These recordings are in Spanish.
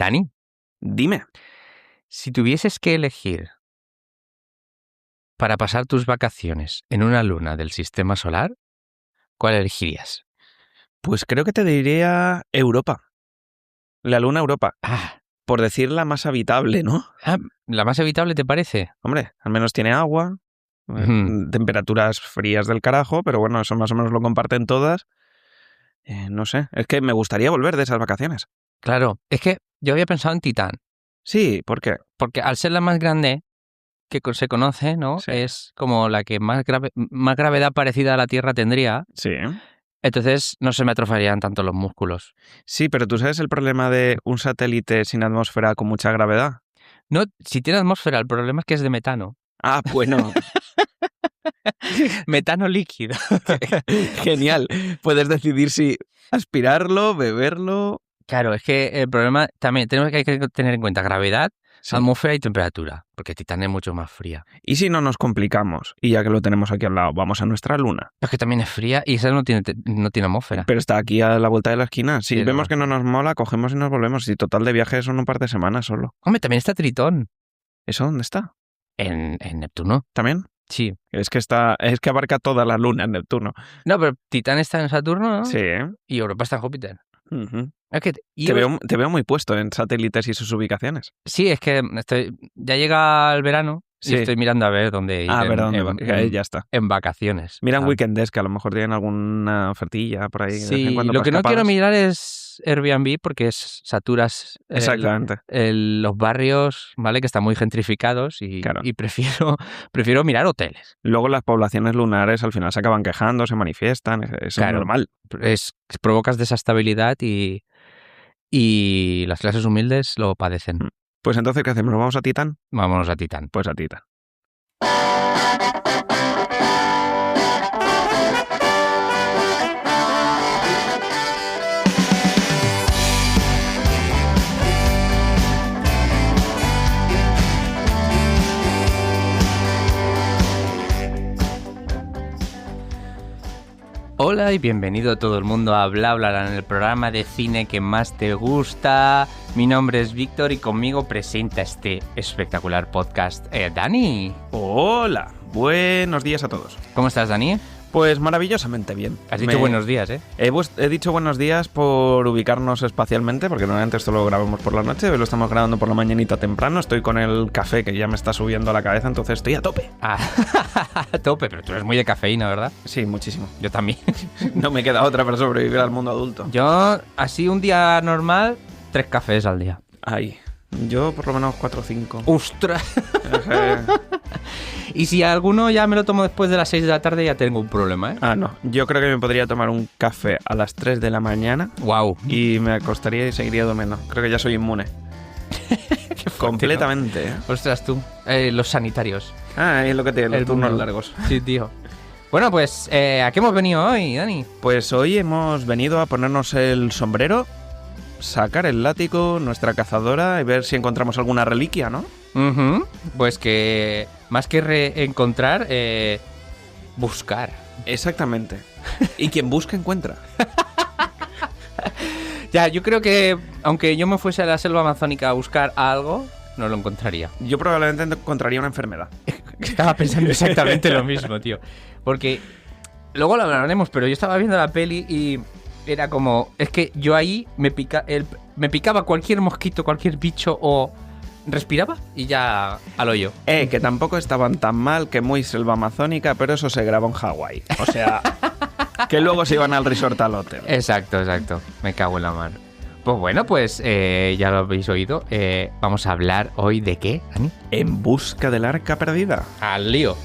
Dani, Dime. si tuvieses que elegir para pasar tus vacaciones en una luna del sistema solar, ¿cuál elegirías? Pues creo que te diría Europa. La luna Europa. Ah, Por decir la más habitable, ¿no? ¿la más evitable te parece? Hombre, al menos tiene agua, Ujú. temperaturas frías del carajo, pero bueno, eso más o menos lo comparten todas. No sé, es que me gustaría volver de esas vacaciones. Claro, es que yo había pensado en Titán, Sí, ¿por qué? porque al ser la más grande que se conoce, ¿no? Sí. Es como la que más gravedad parecida a la Tierra tendría. Sí. Entonces no se me atrofiarían tanto los músculos. Sí, pero ¿tú sabes el problema de un satélite sin atmósfera con mucha gravedad? No, si tiene atmósfera, el problema es que es de metano. Ah, bueno, Metano líquido. genial. Puedes decidir si aspirarlo, beberlo. Claro, es que el problema también tenemos que tener en cuenta gravedad, Sí. atmósfera y temperatura, porque Titán es mucho más fría. ¿Y si no nos complicamos? Y ya que lo tenemos aquí al lado, vamos a nuestra luna. Pero es que también es fría y esa no tiene atmósfera. Pero está aquí a la vuelta de la esquina. Si Sí, vemos no. que no nos mola, cogemos y nos volvemos. Si total de viaje son un par de semanas solo. Hombre, también está Tritón ¿Eso dónde está? en Neptuno. ¿También? Sí. Es que abarca toda la luna en Neptuno. No, pero Titán está en Saturno, ¿no? Sí. Y Europa está en Júpiter. Ujú. Es que Te veo muy puesto en satélites y sus ubicaciones. sí, es que ya llega el verano Sí. y estoy mirando a ver dónde ir A ver dónde va. Ya está. en vacaciones. Mira en Ah. Weekend que a lo mejor tienen alguna ofertilla por ahí. de vez en Sí, cuando lo para que no quiero escapadas. mirar es Airbnb porque saturas Exactamente. los barrios, ¿vale? Que están muy gentrificados y, Claro. y prefiero mirar hoteles. Luego las poblaciones lunares al final se acaban quejando, se manifiestan. Eso es Claro. normal. Provocas desestabilidad y las clases humildes lo padecen. Pues entonces, ¿qué hacemos? ¿Nos vamos a Titán? Vámonos a Titán. Pues a Titán. Hola y bienvenido todo el mundo a Bla Bla Bla, en el programa de cine que más te gusta. Mi nombre es Víctor y conmigo presenta este espectacular podcast Dani. Hola, buenos días a todos. ¿Cómo estás, Dani? Pues maravillosamente bien. Has dicho buenos días, ¿eh? He dicho buenos días por ubicarnos espacialmente, porque normalmente esto lo grabamos por la noche, hoy lo estamos grabando por la mañanita temprano, estoy con el café que ya me está subiendo a la cabeza, entonces estoy a tope. A tope, pero tú eres muy de cafeína, ¿verdad? Sí, muchísimo. Yo también. No me queda otra para sobrevivir al mundo adulto. Yo, así un día normal, 3 cafés al día. Ay, yo por lo menos 4 o 5. ¡Ostras! Y si alguno ya me lo tomo después de las 6 de la tarde, ya tengo un problema, ¿eh? Ah, no. Yo creo que me podría tomar un café a las 3 de la mañana ¡Wow! y me acostaría y seguiría durmiendo. Creo que ya soy inmune. Completamente, ¿eh? Ostras, tú. Los sanitarios. Ah, es lo que te los El turnos mundo. largos. Sí, tío. Bueno, pues, ¿a qué hemos venido hoy, Dani? Pues hoy hemos venido a ponernos el sombrero, sacar el látigo, nuestra cazadora y ver si encontramos alguna reliquia, ¿no? Ujú. Pues que más que reencontrar, buscar. Exactamente. Y quien busca, encuentra. Ya, yo creo que aunque yo me fuese a la selva amazónica a buscar algo, no lo encontraría. Yo probablemente encontraría una enfermedad. Estaba pensando exactamente lo mismo, tío. Porque luego lo hablaremos, pero yo estaba viendo la peli y era como... Es que yo ahí me picaba cualquier mosquito, cualquier bicho o... Respiraba y ya al hoyo. Que tampoco estaban tan mal, que muy selva amazónica, pero eso se grabó en Hawái. O sea, que luego se iban al resort al hotel. Exacto. Me cago en la mano. Pues bueno, pues ya lo habéis oído. Vamos a hablar hoy de qué, Dani. En busca del arca perdida. Al lío.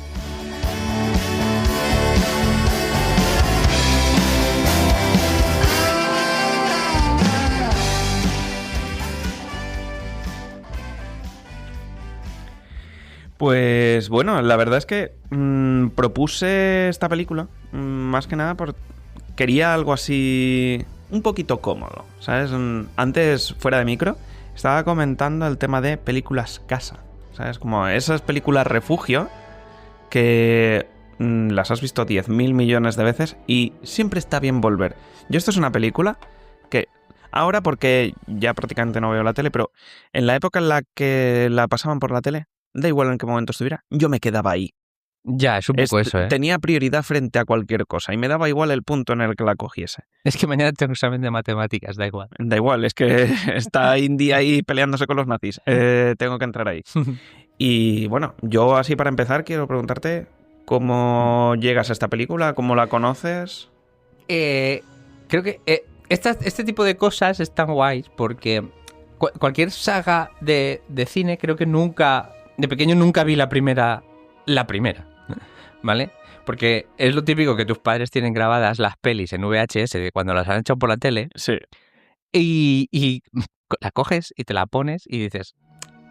Pues bueno, la verdad es que propuse esta película más que nada porque quería algo así un poquito cómodo, ¿sabes? Antes, fuera de micro, estaba comentando el tema de películas casa, ¿sabes? Como esas películas refugio que las has visto 10.000 millones de veces y siempre está bien volver. Yo esto es una película que Ahora porque ya prácticamente no veo la tele, pero en la época en la que la pasaban por la tele, da igual en qué momento estuviera, yo me quedaba ahí. Ya, es un poco eso, ¿eh? Tenía prioridad frente a cualquier cosa y me daba igual el punto en el que la cogiese. Es que mañana tengo examen de matemáticas, da igual. Da igual, es que está Indy ahí peleándose con los nazis. Tengo que entrar ahí. Y bueno, yo así para empezar quiero preguntarte cómo llegas a esta película, cómo la conoces. Creo que este tipo de cosas están guays porque cualquier saga de cine creo que nunca, de pequeño nunca vi la primera, ¿vale? Porque es lo típico que tus padres tienen grabadas las pelis en VHS de cuando las han hecho por la tele. Sí. Y la coges y te la pones y dices,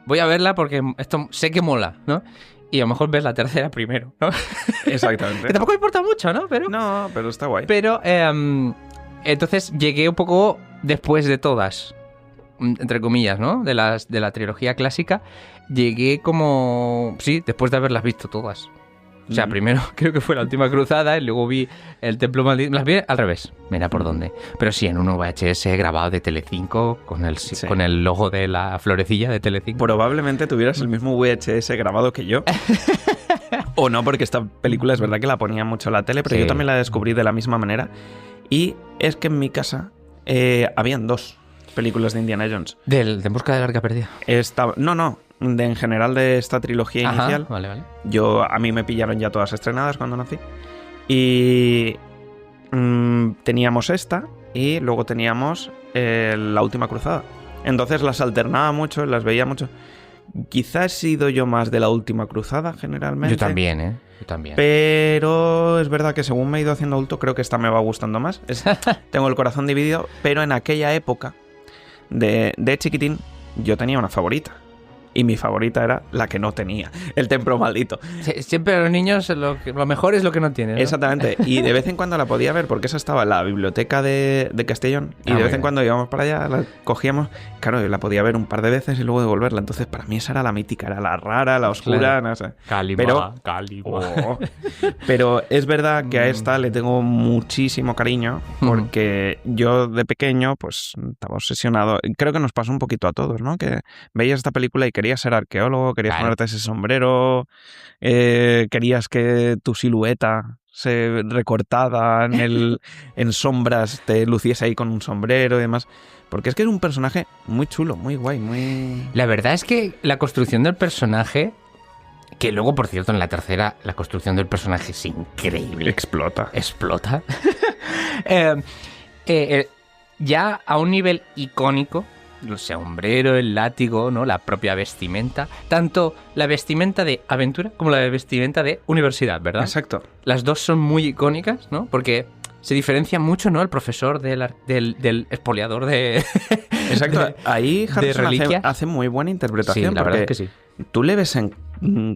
voy a verla porque esto sé que mola, ¿no? Y a lo mejor ves la tercera primero, ¿no? Exactamente. Que tampoco importa mucho, ¿no? No, pero está guay. Pero entonces llegué un poco después de todas, entre comillas, ¿no? De la trilogía clásica. Llegué como... Sí, después de haberlas visto todas. O sea, primero creo que fue La Última Cruzada y luego vi El Templo Maldito. Las vi al revés, mira por dónde. Pero sí, en un VHS grabado de Telecinco con el logo de la florecilla de Telecinco. Probablemente tuvieras el mismo VHS grabado que yo. O no, porque esta película es verdad que la ponía mucho en la tele, pero Sí. yo también la descubrí de la misma manera. Y es que en mi casa habían 2 películas de Indiana Jones. De En Busca del Arca Perdida. No. En general de esta trilogía Ajá, inicial. vale. A mí me pillaron ya todas estrenadas cuando nací. Y teníamos esta y luego teníamos La Última Cruzada. Entonces las alternaba mucho, las veía mucho. Quizás he sido yo más de La Última Cruzada generalmente. Yo también, ¿eh? Yo también. Pero es verdad que según me he ido haciendo adulto, creo que esta me va gustando más. Tengo el corazón dividido, pero en aquella época de chiquitín yo tenía una favorita. Y mi favorita era la que no tenía, El Templo Maldito. Siempre a los niños lo mejor es lo que no tienen, ¿no? Exactamente. Y de vez en cuando la podía ver porque esa estaba en la biblioteca de Castellón. Y de vez en cuando íbamos para allá, la cogíamos. Claro, yo la podía ver un par de veces y luego devolverla. Entonces para mí esa era la mítica, era la rara, la oscura, Claro. no sé. Calima. Oh. Pero es verdad que a esta le tengo muchísimo cariño porque yo de pequeño pues estaba obsesionado. Creo que nos pasó un poquito a todos, ¿no? Que veías esta película y querías ser arqueólogo, querías ponerte ese sombrero, querías que tu silueta se recortada en sombras te luciese ahí con un sombrero y demás. Porque es que es un personaje muy chulo, muy guay, muy... La verdad es que la construcción del personaje, que luego, por cierto, en la tercera, la construcción del personaje es increíble. Explota. Ya a un nivel icónico, el sombrero, el látigo, ¿no? La propia vestimenta, tanto la vestimenta de aventura como la vestimenta de universidad, ¿verdad? Exacto. Las dos son muy icónicas, ¿no? Porque se diferencia mucho, ¿no? El profesor del expoliador de... Exacto. Ahí Harrison reliquias. hace muy buena interpretación. Sí, la verdad es que sí. Tú le ves en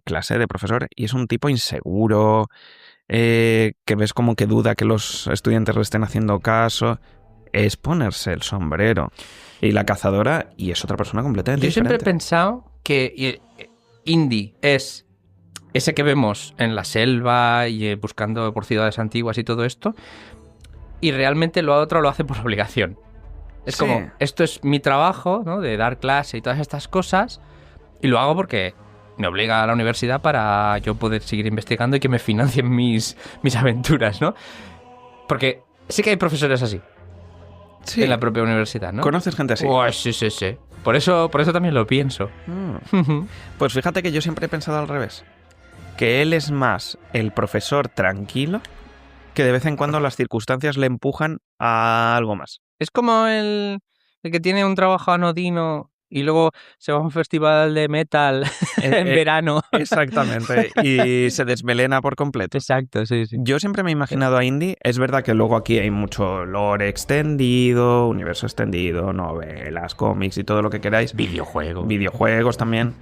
clase de profesor y es un tipo inseguro, que ves como que duda que los estudiantes le estén haciendo caso. Es ponerse el sombrero. Y la cazadora, y es otra persona completamente Yo siempre he diferente. pensado que Indy es ese que vemos en la selva y buscando por ciudades antiguas y todo esto, y realmente lo otro lo hace por obligación. Es Sí. como, esto es mi trabajo, ¿no? De dar clase y todas estas cosas, y lo hago porque me obliga a la universidad para yo poder seguir investigando y que me financien mis aventuras, ¿no? Porque sí que hay profesores así. Sí. En la propia universidad, ¿no? ¿Conoces gente así? Oh, sí. Por eso también lo pienso. Pues fíjate que yo siempre he pensado al revés. Que él es más el profesor tranquilo que de vez en cuando las circunstancias le empujan a algo más. Es como el que tiene un trabajo anodino y luego se va a un festival de metal en verano. Exactamente. Y se desmelena por completo. Exacto, sí. Yo siempre me he imaginado a Indy. Es verdad que luego aquí hay mucho lore extendido, universo extendido, novelas, cómics y todo lo que queráis. Videojuegos también.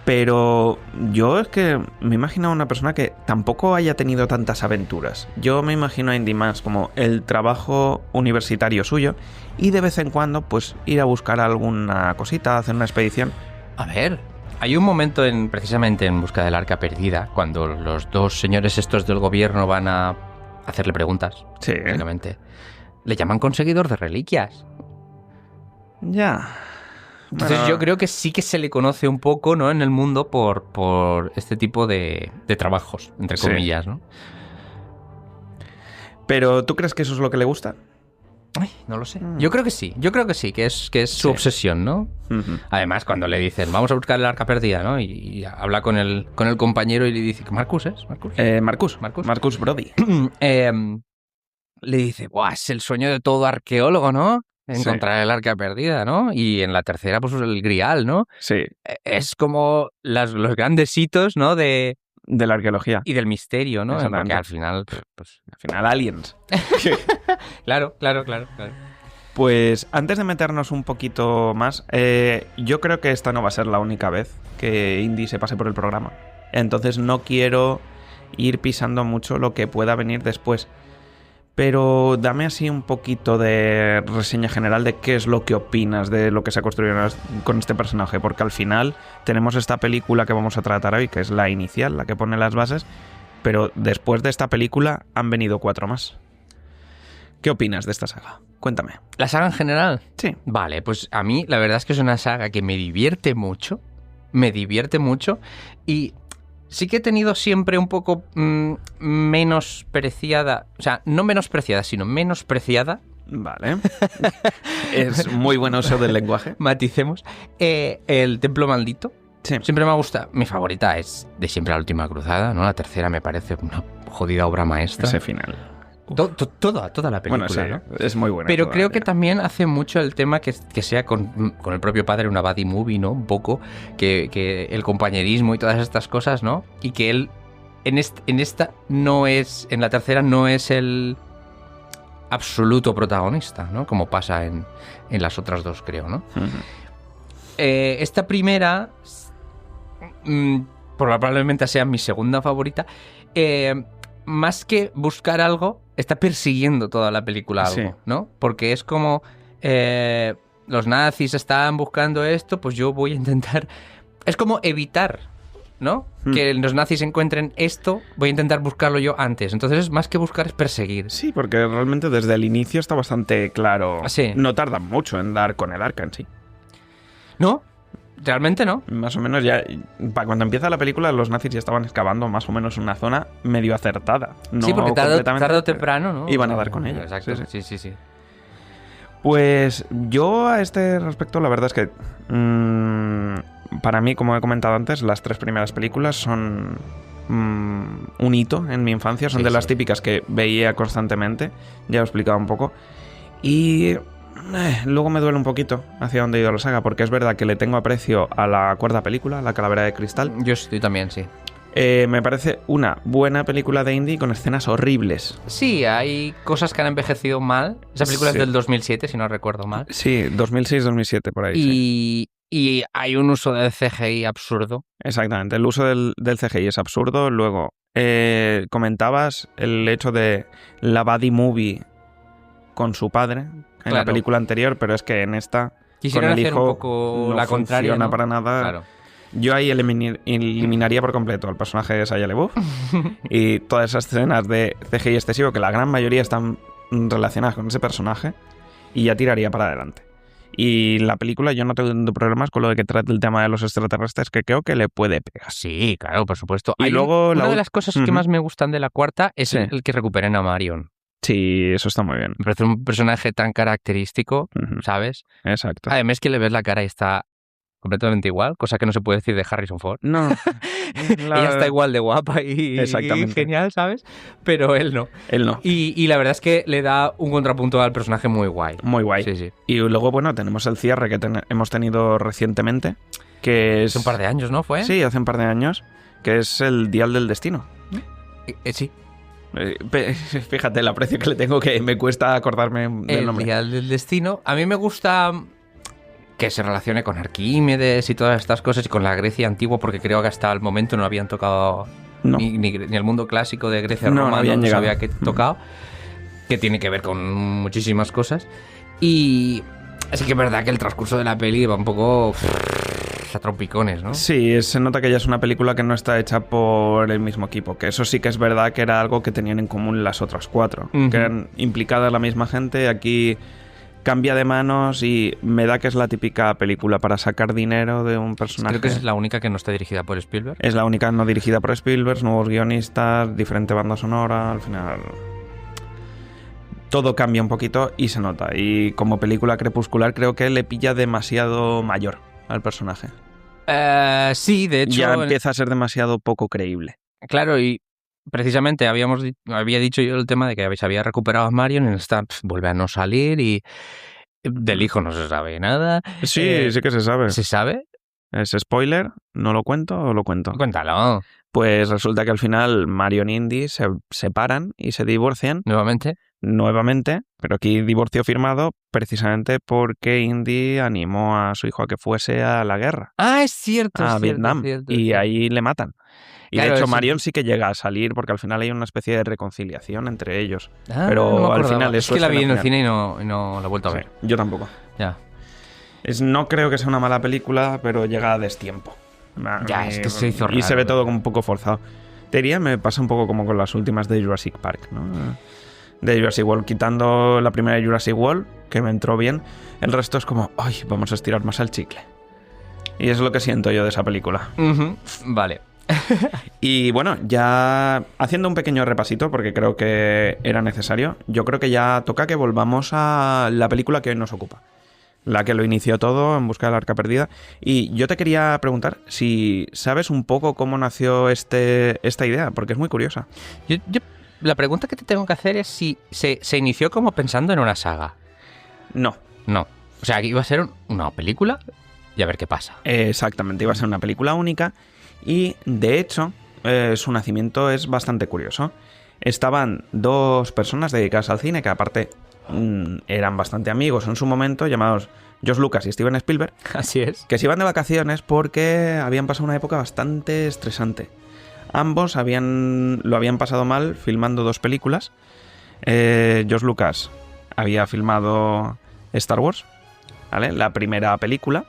Pero yo es que me imagino a una persona que tampoco haya tenido tantas aventuras. Yo me imagino a Indy más como el trabajo universitario suyo y de vez en cuando pues ir a buscar alguna cosita, hacer una expedición. A ver, hay un momento precisamente en Busca del Arca Perdida, cuando los dos señores estos del gobierno van a hacerle preguntas, Sí. básicamente. Le llaman conseguidor de reliquias. Ya. Entonces Bueno, yo creo que sí que se le conoce un poco, ¿no? En el mundo por este tipo de trabajos, entre Sí. comillas, ¿no? ¿Pero tú crees que eso es lo que le gusta? Ay, no lo sé. Yo creo que sí, que es su Sí. obsesión, ¿no? Ujú. Además, cuando le dicen, vamos a buscar el arca perdida, ¿no? Y habla con el compañero y le dice, ¿Marcus es? ¿Marcus? Marcus Brody. Le dice, Buah, es el sueño de todo arqueólogo, ¿no? Sí. Encontrar el arca perdida, ¿no? Y en la tercera, pues el grial, ¿no? Sí, Es como los grandes hitos, ¿no? de la arqueología. Y del misterio, ¿no? Exactamente. Porque al final, pues... Al final, aliens. Claro. Pues antes de meternos un poquito más, yo creo que esta no va a ser la única vez que Indy se pase por el programa. Entonces no quiero ir pisando mucho lo que pueda venir después. Pero dame así un poquito de reseña general de qué es lo que opinas de lo que se ha construido con este personaje. Porque al final tenemos esta película que vamos a tratar hoy, que es la inicial, la que pone las bases. Pero después de esta película han venido 4 más. ¿Qué opinas de esta saga? Cuéntame. ¿La saga en general? Sí. Vale, pues a mí la verdad es que es una saga que me divierte mucho y sí que he tenido siempre un poco menospreciada, o sea, no menospreciada, sino menospreciada. Vale. Es muy buen uso del lenguaje. Maticemos. El Templo Maldito. Sí. Siempre me ha gustado. Mi favorita es de siempre La Última Cruzada, ¿no? La tercera me parece una jodida obra maestra. Ese final. Toda la película, Bueno, sí, ¿no? es muy buena. Pero creo que todavía. también hace mucho el tema que sea con el propio padre una buddy movie, ¿no? Un poco, que el compañerismo y todas estas cosas, ¿no? Y que él en esta no es, en la tercera no es el absoluto protagonista, ¿no? Como pasa en las otras dos, creo, ¿no? Ujú. Esta primera probablemente sea mi segunda favorita. Más que buscar algo, está persiguiendo toda la película algo, Sí. ¿no? Porque es como los nazis están buscando esto, pues yo voy a intentar... Es como evitar, ¿no? Que los nazis encuentren esto, voy a intentar buscarlo yo antes. Entonces, más que buscar, es perseguir. Sí, porque realmente desde el inicio está bastante claro. Sí. No tardan mucho en dar con el arca en sí. ¿No? Realmente no. Más o menos ya, para cuando empieza la película, los nazis ya estaban excavando más o menos una zona medio acertada. No sí, porque completamente, tarde o temprano, ¿no? iban a dar con ella. Exacto, Sí, sí. Pues yo a este respecto, la verdad es que para mí, como he comentado antes, las 3 primeras películas son un hito en mi infancia. Son Sí, de las sí. típicas que veía constantemente. Ya lo he explicado un poco. Y luego me duele un poquito hacia dónde ha ido la saga, porque es verdad que le tengo aprecio a la 4ª película, La Calavera de Cristal. Yo estoy también, sí. Me parece una buena película de indie con escenas horribles. Sí, hay cosas que han envejecido mal. Esa película Sí. es del 2007, si no recuerdo mal. Sí, 2006-2007 por ahí. Sí. Y hay un uso del CGI absurdo. Exactamente, el uso del CGI es absurdo. Luego, comentabas el hecho de la buddy movie con su padre en la Claro. película anterior, pero es que en esta Quisieron con el hacer hijo un poco no la contraria, funciona ¿no? para nada. Claro. Yo ahí eliminaría por completo al personaje de Shia LaBeouf y todas esas escenas de CGI excesivo, que la gran mayoría están relacionadas con ese personaje, y ya tiraría para adelante. Y la película yo no tengo problemas con lo de que trate el tema de los extraterrestres, que creo que le puede pegar. Sí, claro, por supuesto. Y luego una la de ul- las cosas que Ujú. más me gustan de la 4ª es Sí. el que recuperen a Marion. Sí, eso está muy bien. Me parece un personaje tan característico, Ujú. ¿sabes? Exacto. Además que le ves la cara y está completamente igual, cosa que no se puede decir de Harrison Ford. No. Ella está igual de guapa y Exactamente. genial, ¿sabes? Pero él no. Él no. Y la verdad es que le da un contrapunto al personaje muy guay. Muy guay. Sí, sí. Y luego, bueno, tenemos el cierre que hemos tenido recientemente, que es... Hace un par de años, ¿no? ¿Fue? Sí, hace un par de años, que es el Dial del Destino. Sí. Fíjate el aprecio que le tengo, que me cuesta acordarme del El nombre. Dial del Destino. A mí me gusta que se relacione con Arquímedes y todas estas cosas y con la Grecia antigua, porque creo que hasta el momento no habían tocado No. ni el mundo clásico de Grecia No, no Roma, habían no se llegado. había tocado, que tiene que ver con muchísimas cosas. Y así que es verdad que el transcurso de la peli va un poco a trompicones, ¿no? Sí, se nota que ya es una película que no está hecha por el mismo equipo, que eso sí que es verdad que era algo que tenían en común las otras 4, Ujú. que eran implicadas la misma gente. Aquí cambia de manos y me da que es la típica película para sacar dinero de un personaje. Creo que es la única que no está dirigida por Spielberg. Es la única no dirigida por Spielberg, nuevos guionistas, diferente banda sonora, al final todo cambia un poquito y se nota. Y como película crepuscular creo que le pilla demasiado mayor al personaje. Sí, de hecho... Ya empieza a ser demasiado poco creíble. Claro, y precisamente había dicho yo el tema de que se había recuperado a Marion, en esta vuelve a no salir y del hijo no se sabe nada. Sí, sí que se sabe. ¿Se sabe? ¿Es spoiler? ¿No lo cuento o lo cuento? Cuéntalo. Pues resulta que al final Marion y Indy se separan y se divorcian. Nuevamente, pero aquí divorcio firmado precisamente porque Indy animó a su hijo a que fuese a la guerra. Ah, es cierto. A Vietnam. Y ahí le matan. Y claro, de hecho Marion sí que llega a salir porque al final hay una especie de reconciliación entre ellos. Pero no al final es que la vi en el cine y no la he vuelto a ver. Sí, yo tampoco. Ya. No creo que sea una mala película, pero llega a destiempo. Ya, es que se hizo raro. Y se ve todo como un poco forzado. Te diría, me pasa un poco como con las últimas de Jurassic Park, ¿no? De Jurassic World, quitando la primera de Jurassic World, que me entró bien, el resto es como, ay, vamos a estirar más el chicle. Y es lo que siento yo de esa película. Vale. Y bueno, ya haciendo un pequeño repasito, porque creo que era necesario, yo creo que ya toca que volvamos a la película que hoy nos ocupa. La que lo inició todo, En busca del arca perdida. Y yo te quería preguntar si sabes un poco cómo nació esta idea, porque es muy curiosa. La pregunta que te tengo que hacer es si se inició como pensando en una saga. No. O sea, que iba a ser una película y a ver qué pasa. Exactamente, iba a ser una película única y, de hecho, su nacimiento es bastante curioso. Estaban dos personas dedicadas al cine que, aparte, eran bastante amigos en su momento, llamados George Lucas y Steven Spielberg. Así es. Que se iban de vacaciones porque habían pasado una época bastante estresante. Ambos lo habían pasado mal filmando dos películas. George Lucas había filmado Star Wars, ¿vale? La primera película.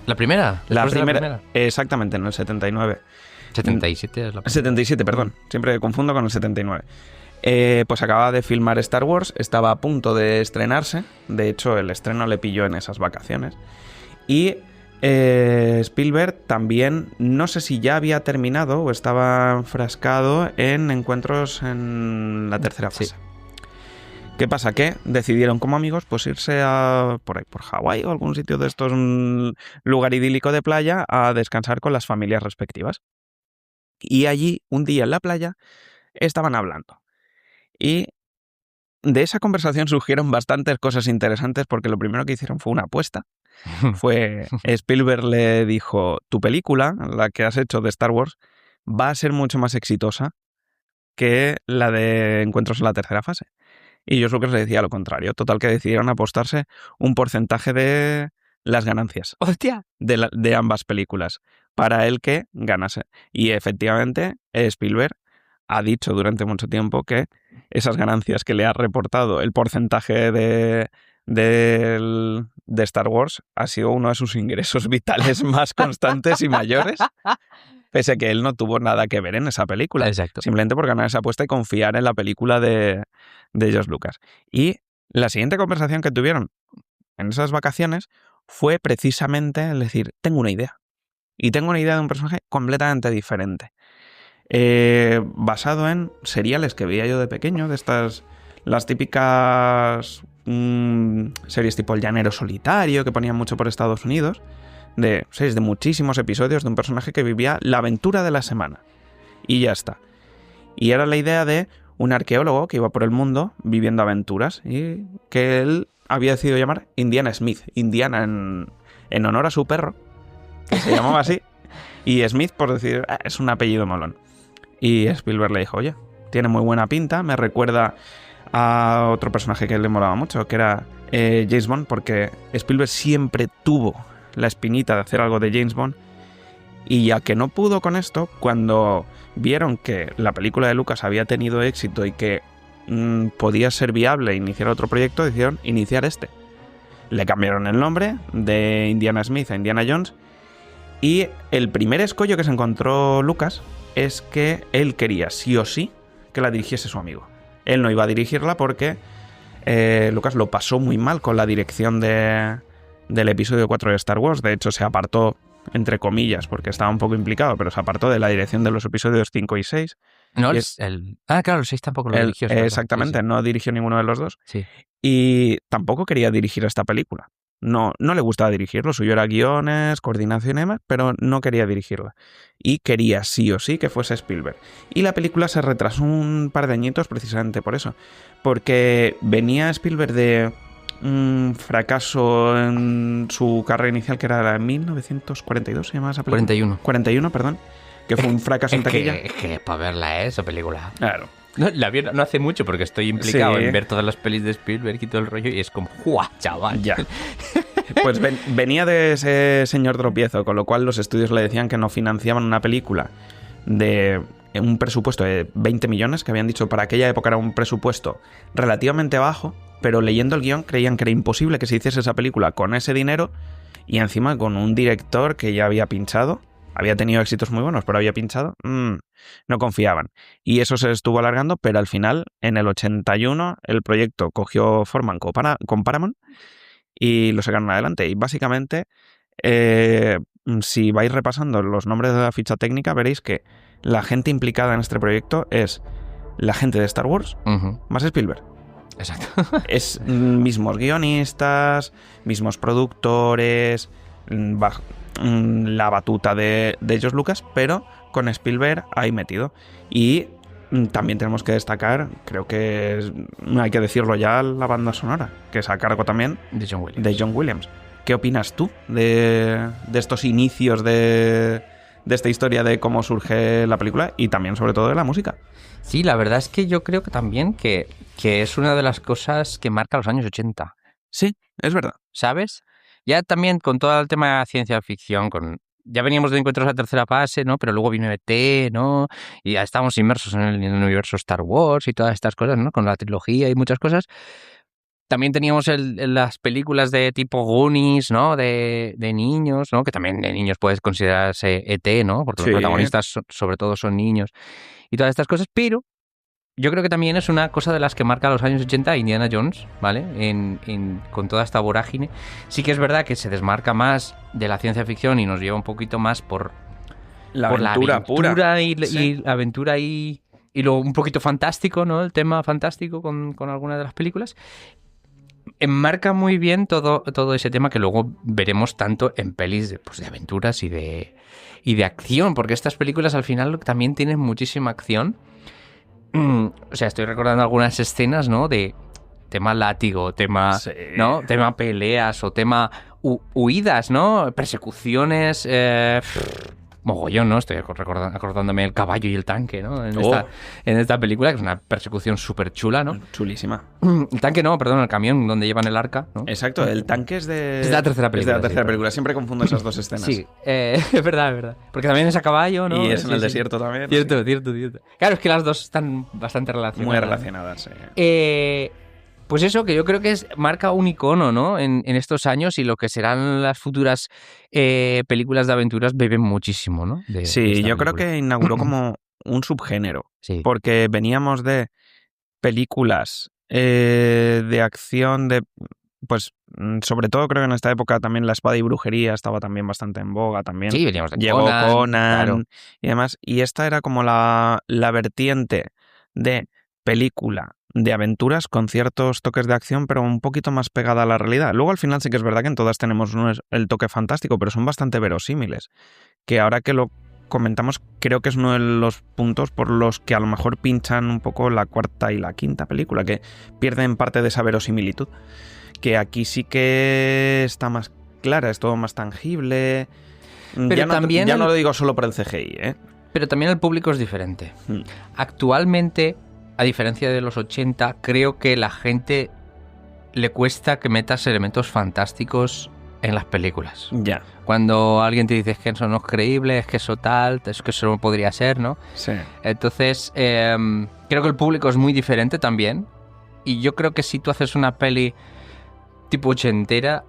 ¿La primera? La primera. Exactamente, en el 79. 77 es la primera. 77, perdón. Siempre confundo con el 79. Pues acababa de filmar Star Wars, estaba a punto de estrenarse. De hecho, el estreno le pilló en esas vacaciones. Y Spielberg también, no sé si ya había terminado o estaba enfrascado en encuentros en la tercera fase. Sí. ¿Qué pasa? Que decidieron como amigos pues irse por Hawái o algún sitio de estos, un lugar idílico de playa, a descansar con las familias respectivas. Y allí, un día en la playa, estaban hablando. Y de esa conversación surgieron bastantes cosas interesantes, porque lo primero que hicieron fue una apuesta. Spielberg le dijo, tu película, la que has hecho de Star Wars, va a ser mucho más exitosa que la de Encuentros en la tercera fase. Y George Lucas le decía lo contrario. Total, que decidieron apostarse un porcentaje de las ganancias. ¡Hostia! De ambas películas, para el que ganase. Y efectivamente, Spielberg ha dicho durante mucho tiempo que esas ganancias que le ha reportado el porcentaje de Star Wars ha sido uno de sus ingresos vitales más constantes y mayores, pese a que él no tuvo nada que ver en esa película. Exacto. Simplemente por ganar esa apuesta y confiar en la película de George Lucas. Y la siguiente conversación que tuvieron en esas vacaciones fue precisamente el decir, tengo una idea. Y tengo una idea de un personaje completamente diferente. Basado en seriales que veía yo de pequeño, de estas, las típicas series tipo El Llanero Solitario, que ponían mucho por Estados Unidos, de muchísimos episodios de un personaje que vivía la aventura de la semana. Y ya está. Y era la idea de un arqueólogo que iba por el mundo viviendo aventuras y que él había decidido llamar Indiana Smith. Indiana en honor a su perro, que se llamaba así, y Smith por decir, es un apellido molón. Y Spielberg le dijo, oye, tiene muy buena pinta, me recuerda a otro personaje que le molaba mucho, que era James Bond, porque Spielberg siempre tuvo la espinita de hacer algo de James Bond, y ya que no pudo con esto, cuando vieron que la película de Lucas había tenido éxito y que podía ser viable iniciar otro proyecto, decidieron iniciar este. Le cambiaron el nombre de Indiana Smith a Indiana Jones, y el primer escollo que se encontró Lucas es que él quería sí o sí que la dirigiese su amigo. Él no iba a dirigirla porque Lucas lo pasó muy mal con la dirección del episodio 4 de Star Wars. De hecho, se apartó, entre comillas, porque estaba un poco implicado, pero se apartó de la dirección de los episodios 5 y 6. No, Y claro, el 6 tampoco lo dirigió. Exactamente, Sí, sí. no dirigió ninguno de los dos. Sí. Y tampoco quería dirigir esta película. No le gustaba dirigir, lo suyo era guiones, coordinación y demás, pero no quería dirigirla. Y quería sí o sí que fuese Spielberg. Y la película se retrasó un par de añitos precisamente por eso. Porque venía Spielberg de un fracaso en su carrera inicial, que era la de 1942, ¿se llamaba esa película? 41, perdón. Que fue un fracaso en taquilla. Es que para verla, esa película. Claro. No, la vi no hace mucho porque estoy implicado Sí. en ver todas las pelis de Spielberg y todo el rollo y es como, ¡guau, chaval! Ya. Pues venía de ese señor tropiezo, con lo cual los estudios le decían que no financiaban una película de un presupuesto de 20 millones, que habían dicho para aquella época era un presupuesto relativamente bajo, pero leyendo el guión creían que era imposible que se hiciese esa película con ese dinero y encima con un director que ya había pinchado. Había tenido éxitos muy buenos, pero había pinchado. No confiaban. Y eso se estuvo alargando, pero al final, en el 81, el proyecto cogió forma con Paramount y lo sacaron adelante. Y básicamente, si vais repasando los nombres de la ficha técnica, veréis que la gente implicada en este proyecto es la gente de Star Wars más Spielberg. Exacto. Es mismos guionistas, mismos productores, la batuta de George Lucas, pero con Spielberg ahí metido. Y también tenemos que destacar, creo que hay que decirlo ya, la banda sonora, que es a cargo también De John Williams. ¿Qué opinas tú de estos inicios de esta historia de cómo surge la película y también sobre todo de la música? Sí, la verdad es que yo creo que también que es una de las cosas que marca los años 80. Sí, es verdad. ¿Sabes? Ya también con todo el tema de ciencia ficción, ya veníamos de Encuentros a la tercera fase, ¿no? Pero luego vino ET, ¿no? Y ya estábamos inmersos en el universo Star Wars y todas estas cosas, ¿no? Con la trilogía y muchas cosas. También teníamos las películas de tipo Goonies, ¿no? De niños, ¿no? Que también de niños puedes considerarse ET, ¿no? Porque Sí. los protagonistas sobre todo son niños y todas estas cosas, pero yo creo que también es una cosa de las que marca los años 80 Indiana Jones, ¿vale? Con toda esta vorágine. Sí que es verdad que se desmarca más de la ciencia ficción y nos lleva un poquito más por la aventura pura. Y la aventura y lo un poquito fantástico, ¿no? El tema fantástico con algunas de las películas. Enmarca muy bien todo ese tema que luego veremos tanto en pelis de aventuras y de acción, porque estas películas al final también tienen muchísima acción. O sea, estoy recordando algunas escenas, ¿no? De tema látigo, tema, sí, ¿no? Tema peleas o tema huidas, ¿no? Persecuciones, mogollón, ¿no? Estoy acordándome el caballo y el tanque, ¿no? En esta película, que es una persecución súper chula, ¿no? Chulísima. El tanque no, perdón, el camión donde llevan el arca, ¿no? Exacto, el tanque es de la tercera película. Es de la tercera película, siempre confundo esas dos escenas. Sí, es verdad. Porque también es a caballo, ¿no? Y es en el desierto también. Cierto. Claro, es que las dos están bastante relacionadas. Muy relacionadas, sí. Pues eso, que yo creo que marca un icono, ¿no? En estos años y lo que serán las futuras películas de aventuras beben muchísimo, ¿no? Sí, yo creo que inauguró como un subgénero. Sí. Porque veníamos de películas de acción, pues sobre todo creo que en esta época también la espada y brujería estaba también bastante en boga también. Sí, veníamos de Llegó Conan claro. y demás. Y esta era como la vertiente de película de aventuras con ciertos toques de acción, pero un poquito más pegada a la realidad. Luego al final sí que es verdad que en todas tenemos el toque fantástico, pero son bastante verosímiles. Que ahora que lo comentamos, creo que es uno de los puntos por los que a lo mejor pinchan un poco la cuarta y la quinta película, que pierden parte de esa verosimilitud. Que aquí sí que está más clara, es todo más tangible. Pero ya no lo digo solo por el CGI, ¿eh? Pero también el público es diferente. Actualmente, a diferencia de los 80, creo que la gente le cuesta que metas elementos fantásticos en las películas. Ya. Cuando alguien te dice que eso no es creíble, es que eso tal, es que eso no podría ser, ¿no? Sí. Entonces, creo que el público es muy diferente también. Y yo creo que si tú haces una peli tipo ochentera,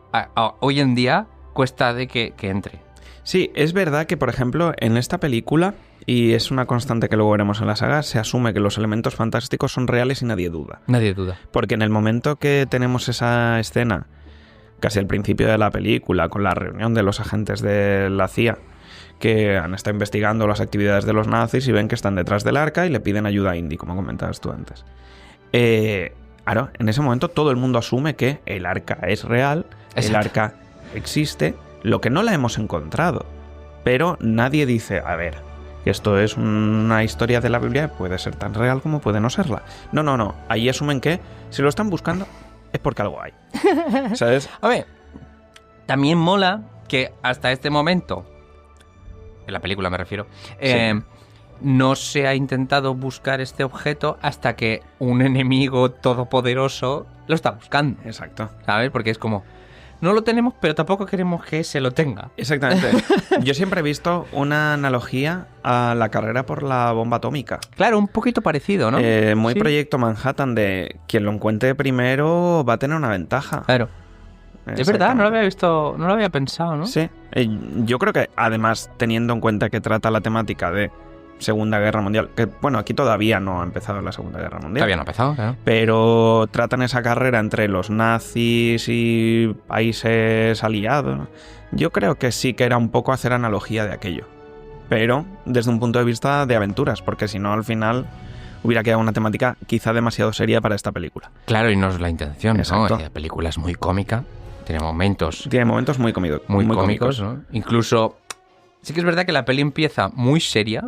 hoy en día cuesta de que entre. Sí, es verdad que, por ejemplo, en esta película y es una constante que luego veremos en la saga, se asume que los elementos fantásticos son reales y nadie duda. Nadie duda. Porque en el momento que tenemos esa escena, casi al principio de la película, con la reunión de los agentes de la CIA, que han estado investigando las actividades de los nazis y ven que están detrás del arca y le piden ayuda a Indy, como comentabas tú antes. Claro, en ese momento todo el mundo asume que el arca es real, el arca existe, lo que no la hemos encontrado. Pero nadie dice, a ver, esto es una historia de la Biblia, puede ser tan real como puede no serla. No. Ahí asumen que si lo están buscando es porque algo hay. ¿Sabes? A ver, también mola que hasta este momento, en la película me refiero, no se ha intentado buscar este objeto hasta que un enemigo todopoderoso lo está buscando. Exacto. ¿Sabes? Porque es como, no lo tenemos, pero tampoco queremos que se lo tenga. Exactamente. Yo siempre he visto una analogía a la carrera por la bomba atómica. Claro, un poquito parecido, ¿no? Muy Sí. Proyecto Manhattan, de quien lo encuentre primero va a tener una ventaja. Claro. Es verdad, no lo había visto, no lo había pensado, ¿no? Sí. Yo creo que además, teniendo en cuenta que trata la temática de Segunda Guerra Mundial, que bueno, aquí todavía no ha empezado la Segunda Guerra Mundial. Todavía no ha empezado, claro. Pero tratan esa carrera entre los nazis y países aliados. Yo creo que sí que era un poco hacer analogía de aquello. Pero desde un punto de vista de aventuras, porque si no, al final hubiera quedado una temática quizá demasiado seria para esta película. Claro, y no es la intención, Exacto. ¿no? La película es muy cómica, tiene momentos Tiene momentos muy cómicos, ¿no? Incluso, sí que es verdad que la peli empieza muy seria.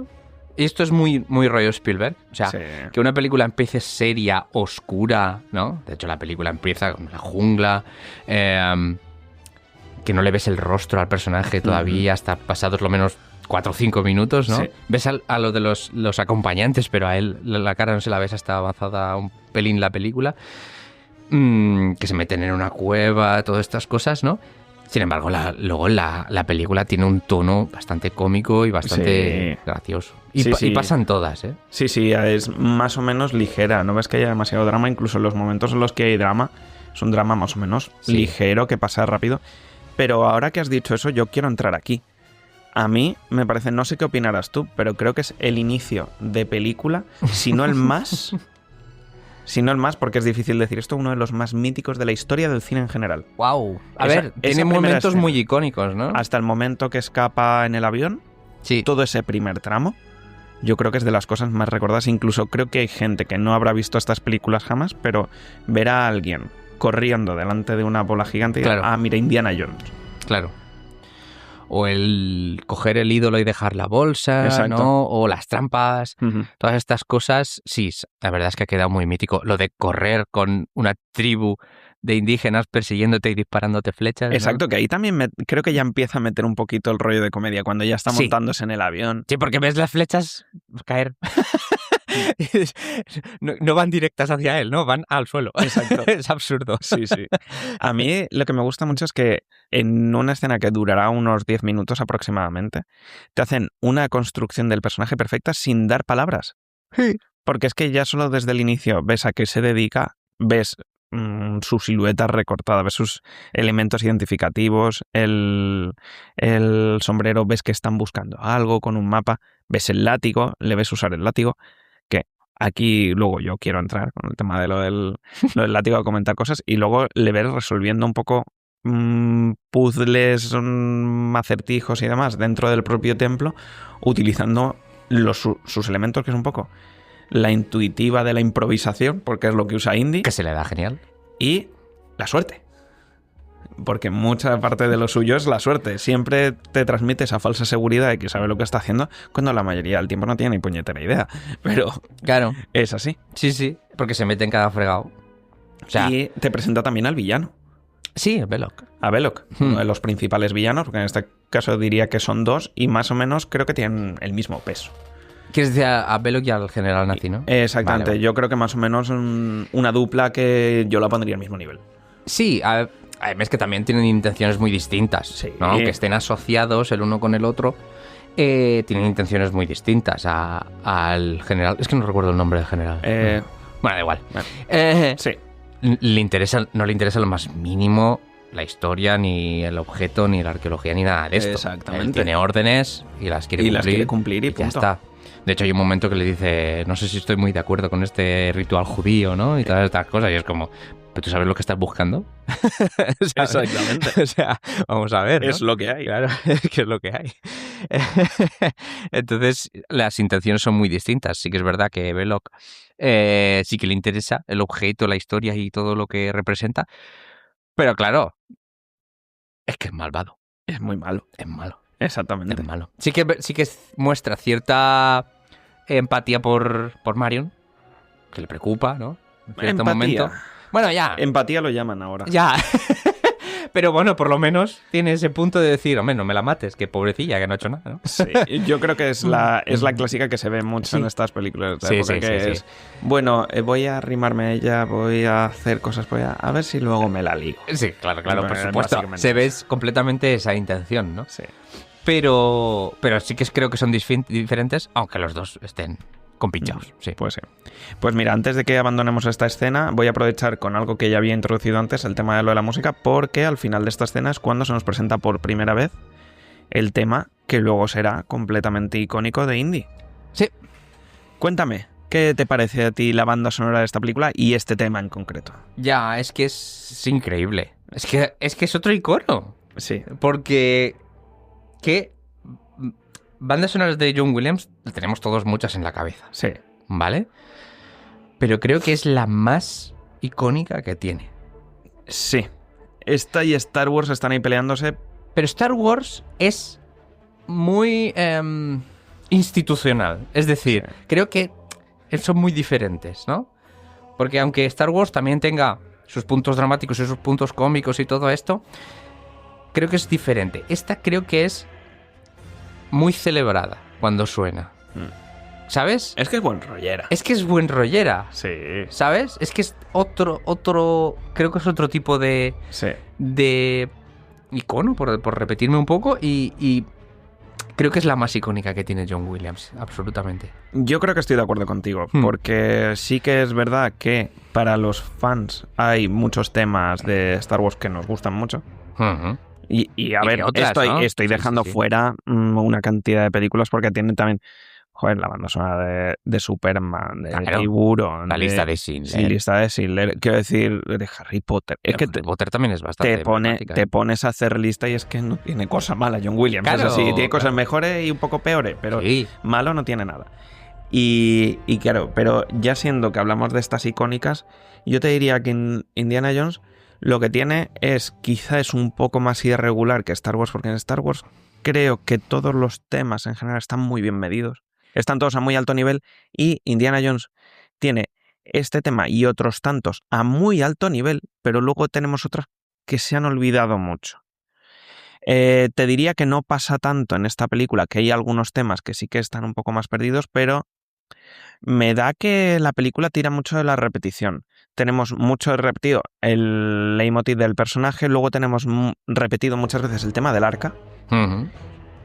Y esto es muy, muy rollo Spielberg. O sea, Sí. que una película empiece seria, oscura, ¿no? De hecho, la película empieza con la jungla, que no le ves el rostro al personaje todavía hasta pasados lo menos 4 o 5 minutos, ¿no? Sí. Ves a lo de los acompañantes, pero a él la cara no se la ves hasta avanzada un pelín la película. Que se meten en una cueva, todas estas cosas, ¿no? Sin embargo, luego la película tiene un tono bastante cómico y bastante gracioso. Y, Sí, sí. y pasan todas, ¿eh? Sí, es más o menos ligera. No ves que haya demasiado drama, incluso en los momentos en los que hay drama. Es un drama más o menos ligero, que pasa rápido. Pero ahora que has dicho eso, yo quiero entrar aquí. A mí me parece, no sé qué opinarás tú, pero creo que es el inicio de película, si no el más... Si no el más, porque es difícil decir esto, uno de los más míticos de la historia del cine en general. ¡Wow! A Esa- ver, esa tiene primera momentos escena. muy icónicos, ¿no? Hasta el momento que escapa en el avión, Sí. todo ese primer tramo, yo creo que es de las cosas más recordadas. Incluso creo que hay gente que no habrá visto estas películas jamás, pero ver a alguien corriendo delante de una bola gigante y Claro. mira, Indiana Jones. Claro. O el coger el ídolo y dejar la bolsa, Exacto. ¿no? O las trampas. Ujú. Todas estas cosas, sí, la verdad es que ha quedado muy mítico. Lo de correr con una tribu de indígenas persiguiéndote y disparándote flechas, ¿no? Exacto, que ahí también creo que ya empieza a meter un poquito el rollo de comedia, cuando ya está Sí. montándose en el avión. Sí, porque ves las flechas caer. No van directas hacia él, ¿no? Van al suelo. Exacto. Es absurdo. Sí. A mí lo que me gusta mucho es que en una escena que durará unos 10 minutos aproximadamente, te hacen una construcción del personaje perfecta sin dar palabras. Sí. Porque es que ya solo desde el inicio ves a qué se dedica, ves su silueta recortada, ves sus elementos identificativos, el sombrero, ves que están buscando algo con un mapa, ves el látigo, le ves usar el látigo, que aquí luego yo quiero entrar con el tema de lo del látigo a comentar cosas, y luego le ves resolviendo un poco puzzles, acertijos y demás dentro del propio templo, utilizando sus elementos, que es un poco la intuitiva de la improvisación, porque es lo que usa Indy, Que se le da genial. y la suerte. Porque mucha parte de lo suyo es la suerte. Siempre te transmite esa falsa seguridad de que sabe lo que está haciendo, cuando la mayoría del tiempo no tiene ni puñetera idea. Pero Claro. es así. Sí. Porque se mete en cada fregado. O sea, Y te presenta también al villano, sí, el Belloc. a Belloc, uno de los principales villanos, porque en este caso diría que son dos, y más o menos creo que tienen el mismo peso. ¿Quieres decir a Belloc y al general nazi, no? Exactamente, Vale. yo creo que más o menos una dupla que yo la pondría al mismo nivel. Sí, es que también tienen intenciones muy distintas, Sí. ¿no? Aunque estén asociados el uno con el otro, tienen intenciones muy distintas al general. Es que no recuerdo el nombre del general. Bueno, da igual. Bueno. Sí, No le interesa lo más mínimo la historia, ni el objeto, ni la arqueología, ni nada de esto. Exactamente. Él tiene órdenes y las quiere cumplir. y ya punto. está. De hecho, hay un momento que le dice, no sé si estoy muy de acuerdo con este ritual judío, ¿no? Y todas estas cosas. Y es como, ¿pero tú sabes lo que estás buscando? Exactamente. O sea, vamos a ver, ¿no? Es lo que hay. Claro, que es lo que hay. Entonces, las intenciones son muy distintas. Sí que es verdad que Belloq sí que le interesa el objeto, la historia y todo lo que representa. Pero claro, es que es malvado. Es muy malo. Es malo. Exactamente. Es malo. Sí que muestra cierta empatía por Marion, que le preocupa, ¿no? En cierto momento. Bueno, ya. Empatía lo llaman ahora. Ya. Pero bueno, por lo menos tiene ese punto de decir, hombre, no me la mates, que pobrecilla, que no ha hecho nada, ¿no? Sí, yo creo que es la clásica que se ve mucho en estas películas de época, que es, bueno, voy a arrimarme a ella, voy a hacer cosas, a ver si luego me la ligo. Sí, claro, por supuesto. Se ve completamente esa intención, ¿no? Sí. Pero sí que creo que son diferentes, aunque los dos estén compinchados. Sí. Pues sí. Pues mira, antes de que abandonemos esta escena, voy a aprovechar con algo que ya había introducido antes, el tema de lo de la música, porque al final de esta escena es cuando se nos presenta por primera vez el tema que luego será completamente icónico de Indy. Sí. Cuéntame, ¿qué te parece a ti la banda sonora de esta película y este tema en concreto? Ya, es que es increíble. Es que es otro icono. Sí. Porque ¿qué bandas sonoras de John Williams? Tenemos todos muchas en la cabeza. Sí. ¿Vale? Pero creo que es la más icónica que tiene. Sí. Esta y Star Wars están ahí peleándose. Pero Star Wars es muy institucional. Es decir, creo que son muy diferentes, ¿no? Porque aunque Star Wars también tenga sus puntos dramáticos y sus puntos cómicos y todo esto, creo que es diferente. Esta creo que es muy celebrada cuando suena. ¿Sabes? Es que es buen rollera. Es que es buen rollera. Sí. ¿Sabes? Es que es otro... Creo que es otro tipo de... Sí. De icono, por repetirme un poco, y creo que es la más icónica que tiene John Williams, absolutamente. Yo creo que estoy de acuerdo contigo, porque sí que es verdad que para los fans hay muchos temas de Star Wars que nos gustan mucho. Uh-huh. Y a ver, otras, estoy dejando fuera una cantidad de películas porque tienen también, joder, la banda sonora de Superman, de Tiburón, la lista de Schindler. Sí, lista de Schindler, quiero decir, de Harry Potter. Es que Harry Potter también es bastante te pones a hacer lista y es que no tiene cosa mala John Williams. Claro, es así, tiene cosas mejores y un poco peores, pero malo no tiene nada. Y claro, pero ya siendo que hablamos de estas icónicas, yo te diría que en Indiana Jones lo que tiene es, quizá es un poco más irregular que Star Wars, porque en Star Wars creo que todos los temas en general están muy bien medidos, están todos a muy alto nivel, y Indiana Jones tiene este tema y otros tantos a muy alto nivel, pero luego tenemos otras que se han olvidado mucho. Te diría que no pasa tanto en esta película, que hay algunos temas que sí que están un poco más perdidos, pero me da que la película tira mucho de la repetición. Tenemos mucho repetido el leitmotiv del personaje, luego tenemos repetido muchas veces el tema del arca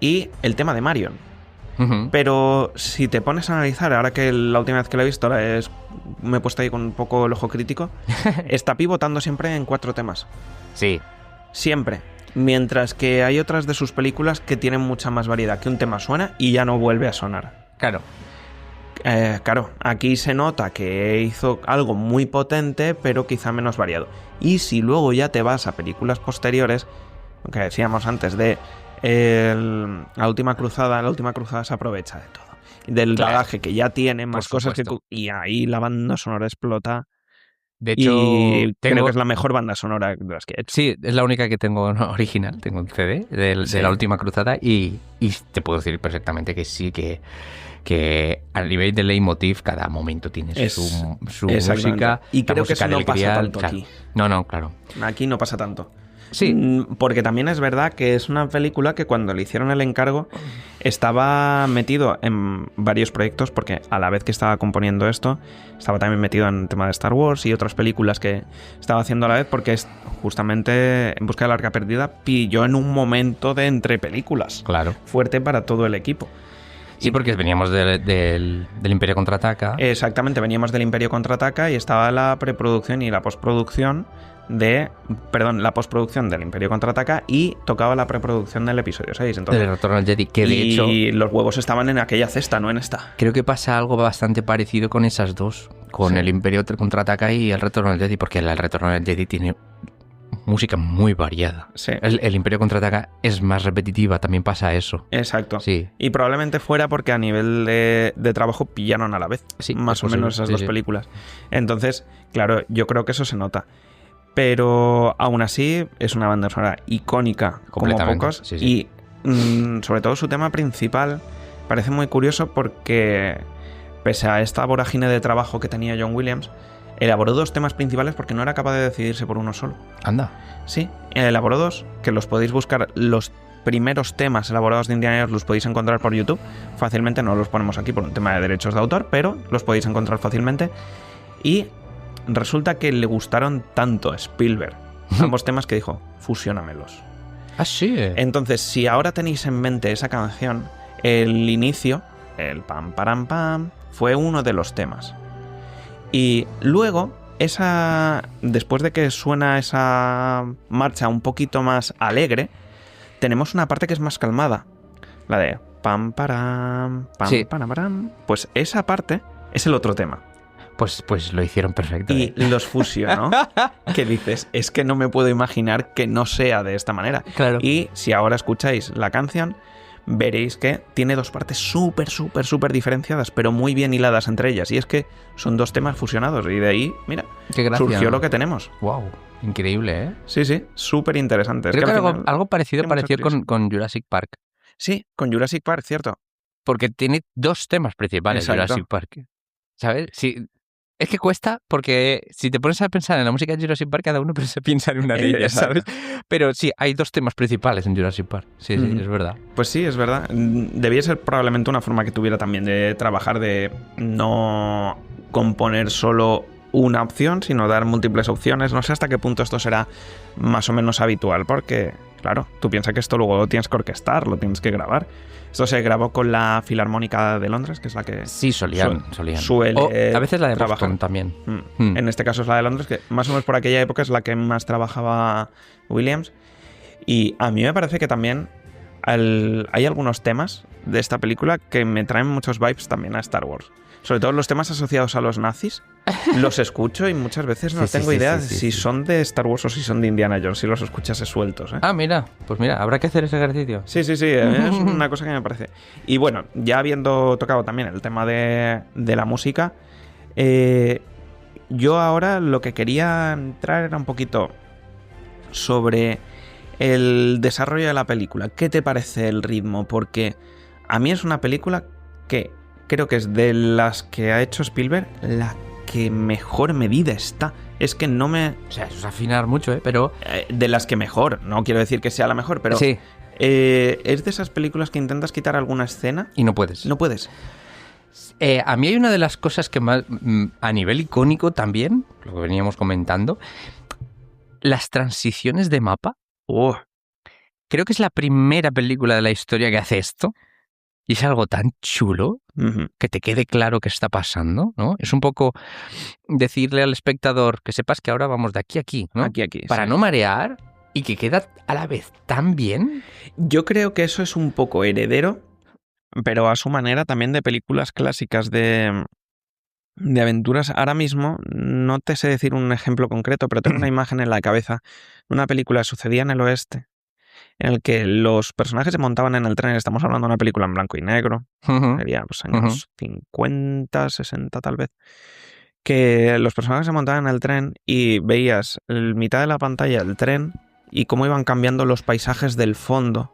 y el tema de Marion. Pero si te pones a analizar, ahora que la última vez que lo he visto me he puesto ahí con un poco el ojo crítico, está pivotando siempre en 4 temas. Sí. Siempre. Mientras que hay otras de sus películas que tienen mucha más variedad, que un tema suena y ya no vuelve a sonar. Claro. Claro, aquí se nota que hizo algo muy potente, pero quizá menos variado. Y si luego ya te vas a películas posteriores, lo que decíamos antes de la última cruzada se aprovecha de todo. Del bagaje que ya tiene, más cosas y ahí la banda sonora explota. De hecho, creo que es la mejor banda sonora de las que he hecho. Sí, es la única que tengo original, tengo un CD de la última cruzada y te puedo decir perfectamente que sí, que a nivel de leitmotiv cada momento tiene su música. Y creo que eso no pasa tanto claro. aquí. No, claro. Aquí no pasa tanto. Sí. Porque también es verdad que es una película que cuando le hicieron el encargo estaba metido en varios proyectos, porque a la vez que estaba componiendo esto, estaba también metido en el tema de Star Wars y otras películas que estaba haciendo a la vez, porque es justamente En busca del arca perdida pilló en un momento de entre películas. Claro. Fuerte para todo el equipo. Sí, porque veníamos del Imperio Contraataca. Exactamente, veníamos del Imperio Contraataca y estaba la preproducción y la postproducción la postproducción del Imperio Contraataca y tocaba la preproducción del episodio 6. Entonces, Del Retorno al Jedi, que de hecho... Y los huevos estaban en aquella cesta, no en esta. Creo que pasa algo bastante parecido con esas dos, con el Imperio Contraataca y el Retorno al Jedi, porque el Retorno al Jedi tiene música muy variada. Sí. El Imperio Contraataca es más repetitiva, también pasa eso. Exacto. Sí. Y probablemente fuera porque a nivel de trabajo pillaron a la vez, Sí, más o posible. menos esas Sí, dos sí. películas. Entonces, claro, yo creo que eso se nota. Pero aún así es una banda sonora icónica como Completamente, pocos. sí, sí. Y sobre todo su tema principal parece muy curioso porque pese a esta vorágine de trabajo que tenía John Williams, elaboró 2 temas principales porque no era capaz de decidirse por uno solo. Anda. Sí, elaboró 2, que los podéis buscar. Los primeros temas elaborados de Indiana Jones los podéis encontrar por YouTube fácilmente. No los ponemos aquí por un tema de derechos de autor, pero los podéis encontrar fácilmente. Y resulta que le gustaron tanto a Spielberg ambos temas que dijo, fusiónamelos. Ah, sí. Entonces, si ahora tenéis en mente esa canción, el inicio, el pam param pam, fue uno de los temas. Y luego, después de que suena esa marcha un poquito más alegre, tenemos una parte que es más calmada. La de pam param, pam Sí. param, param. Pues esa parte es el otro tema. Pues lo hicieron perfecto. Y los fusionó. Que dices, es que no me puedo imaginar que no sea de esta manera. Claro. Y si ahora escucháis la canción, veréis que tiene 2 partes súper diferenciadas, pero muy bien hiladas entre ellas. Y es que son 2 temas fusionados. Y de ahí, mira, Qué gracia, surgió ¿no? lo que tenemos. Wow, increíble, ¿eh? Sí, súper interesante. Creo que al algo, final algo parecido tiene mucha pareció curiosidad. con Jurassic Park. Sí, con Jurassic Park, cierto. Porque tiene 2 temas principales Exacto. Jurassic Park. ¿Sabes? Sí, es que cuesta porque si te pones a pensar en la música de Jurassic Park, cada uno se piensa en una de ellas, ¿sabes? Exacto. Pero sí, hay 2 temas principales en Jurassic Park. Sí, sí, Ujú. es verdad. Pues sí, es verdad. Debía ser probablemente una forma que tuviera también de trabajar, de no componer solo una opción, sino dar múltiples opciones. No sé hasta qué punto esto será más o menos habitual, porque, claro, tú piensas que esto luego lo tienes que orquestar, lo tienes que grabar. Esto se grabó con la Filarmónica de Londres, que es la que Sí, solían. suele O a veces la de trabajar. Boston también. Mm. En este caso es la de Londres, que más o menos por aquella época es la que más trabajaba Williams. Y a mí me parece que también hay algunos temas de esta película que me traen muchos vibes también a Star Wars. Sobre todo los temas asociados a los nazis. Los escucho y muchas veces no tengo idea de si son de Star Wars o si son de Indiana Jones, si los escuchas sueltos, ¿eh? Ah, mira, pues mira, habrá que hacer ese ejercicio. Sí, es una cosa que me parece. Y bueno, ya habiendo tocado también el tema de la música, yo ahora lo que quería entrar era un poquito sobre el desarrollo de la película. ¿Qué te parece el ritmo? Porque a mí es una película que creo que es de las que ha hecho Spielberg la que mejor medida está. Es que no me... O sea, eso es afinar mucho, ¿eh? Pero... de las que mejor. No quiero decir que sea la mejor, pero... Sí. Es de esas películas que intentas quitar alguna escena. Y no puedes. No puedes. A mí hay una de las cosas que más... a nivel icónico también, lo que veníamos comentando, las transiciones de mapa. Oh, Creo que es la primera película de la historia que hace esto. Y es algo tan chulo que te quede claro qué está pasando, ¿no? Es un poco decirle al espectador que sepas que ahora vamos de aquí a aquí, ¿no? aquí. Para Sí. no marear y que queda a la vez tan bien. Yo creo que eso es un poco heredero, pero a su manera también de películas clásicas de aventuras. Ahora mismo no te sé decir un ejemplo concreto, pero tengo una imagen en la cabeza de una película que sucedía en el oeste, en el que los personajes se montaban en el tren. Estamos hablando de una película en blanco y negro, sería los años 50, 60 tal vez, que los personajes se montaban en el tren y veías mitad de la pantalla del tren y cómo iban cambiando los paisajes del fondo.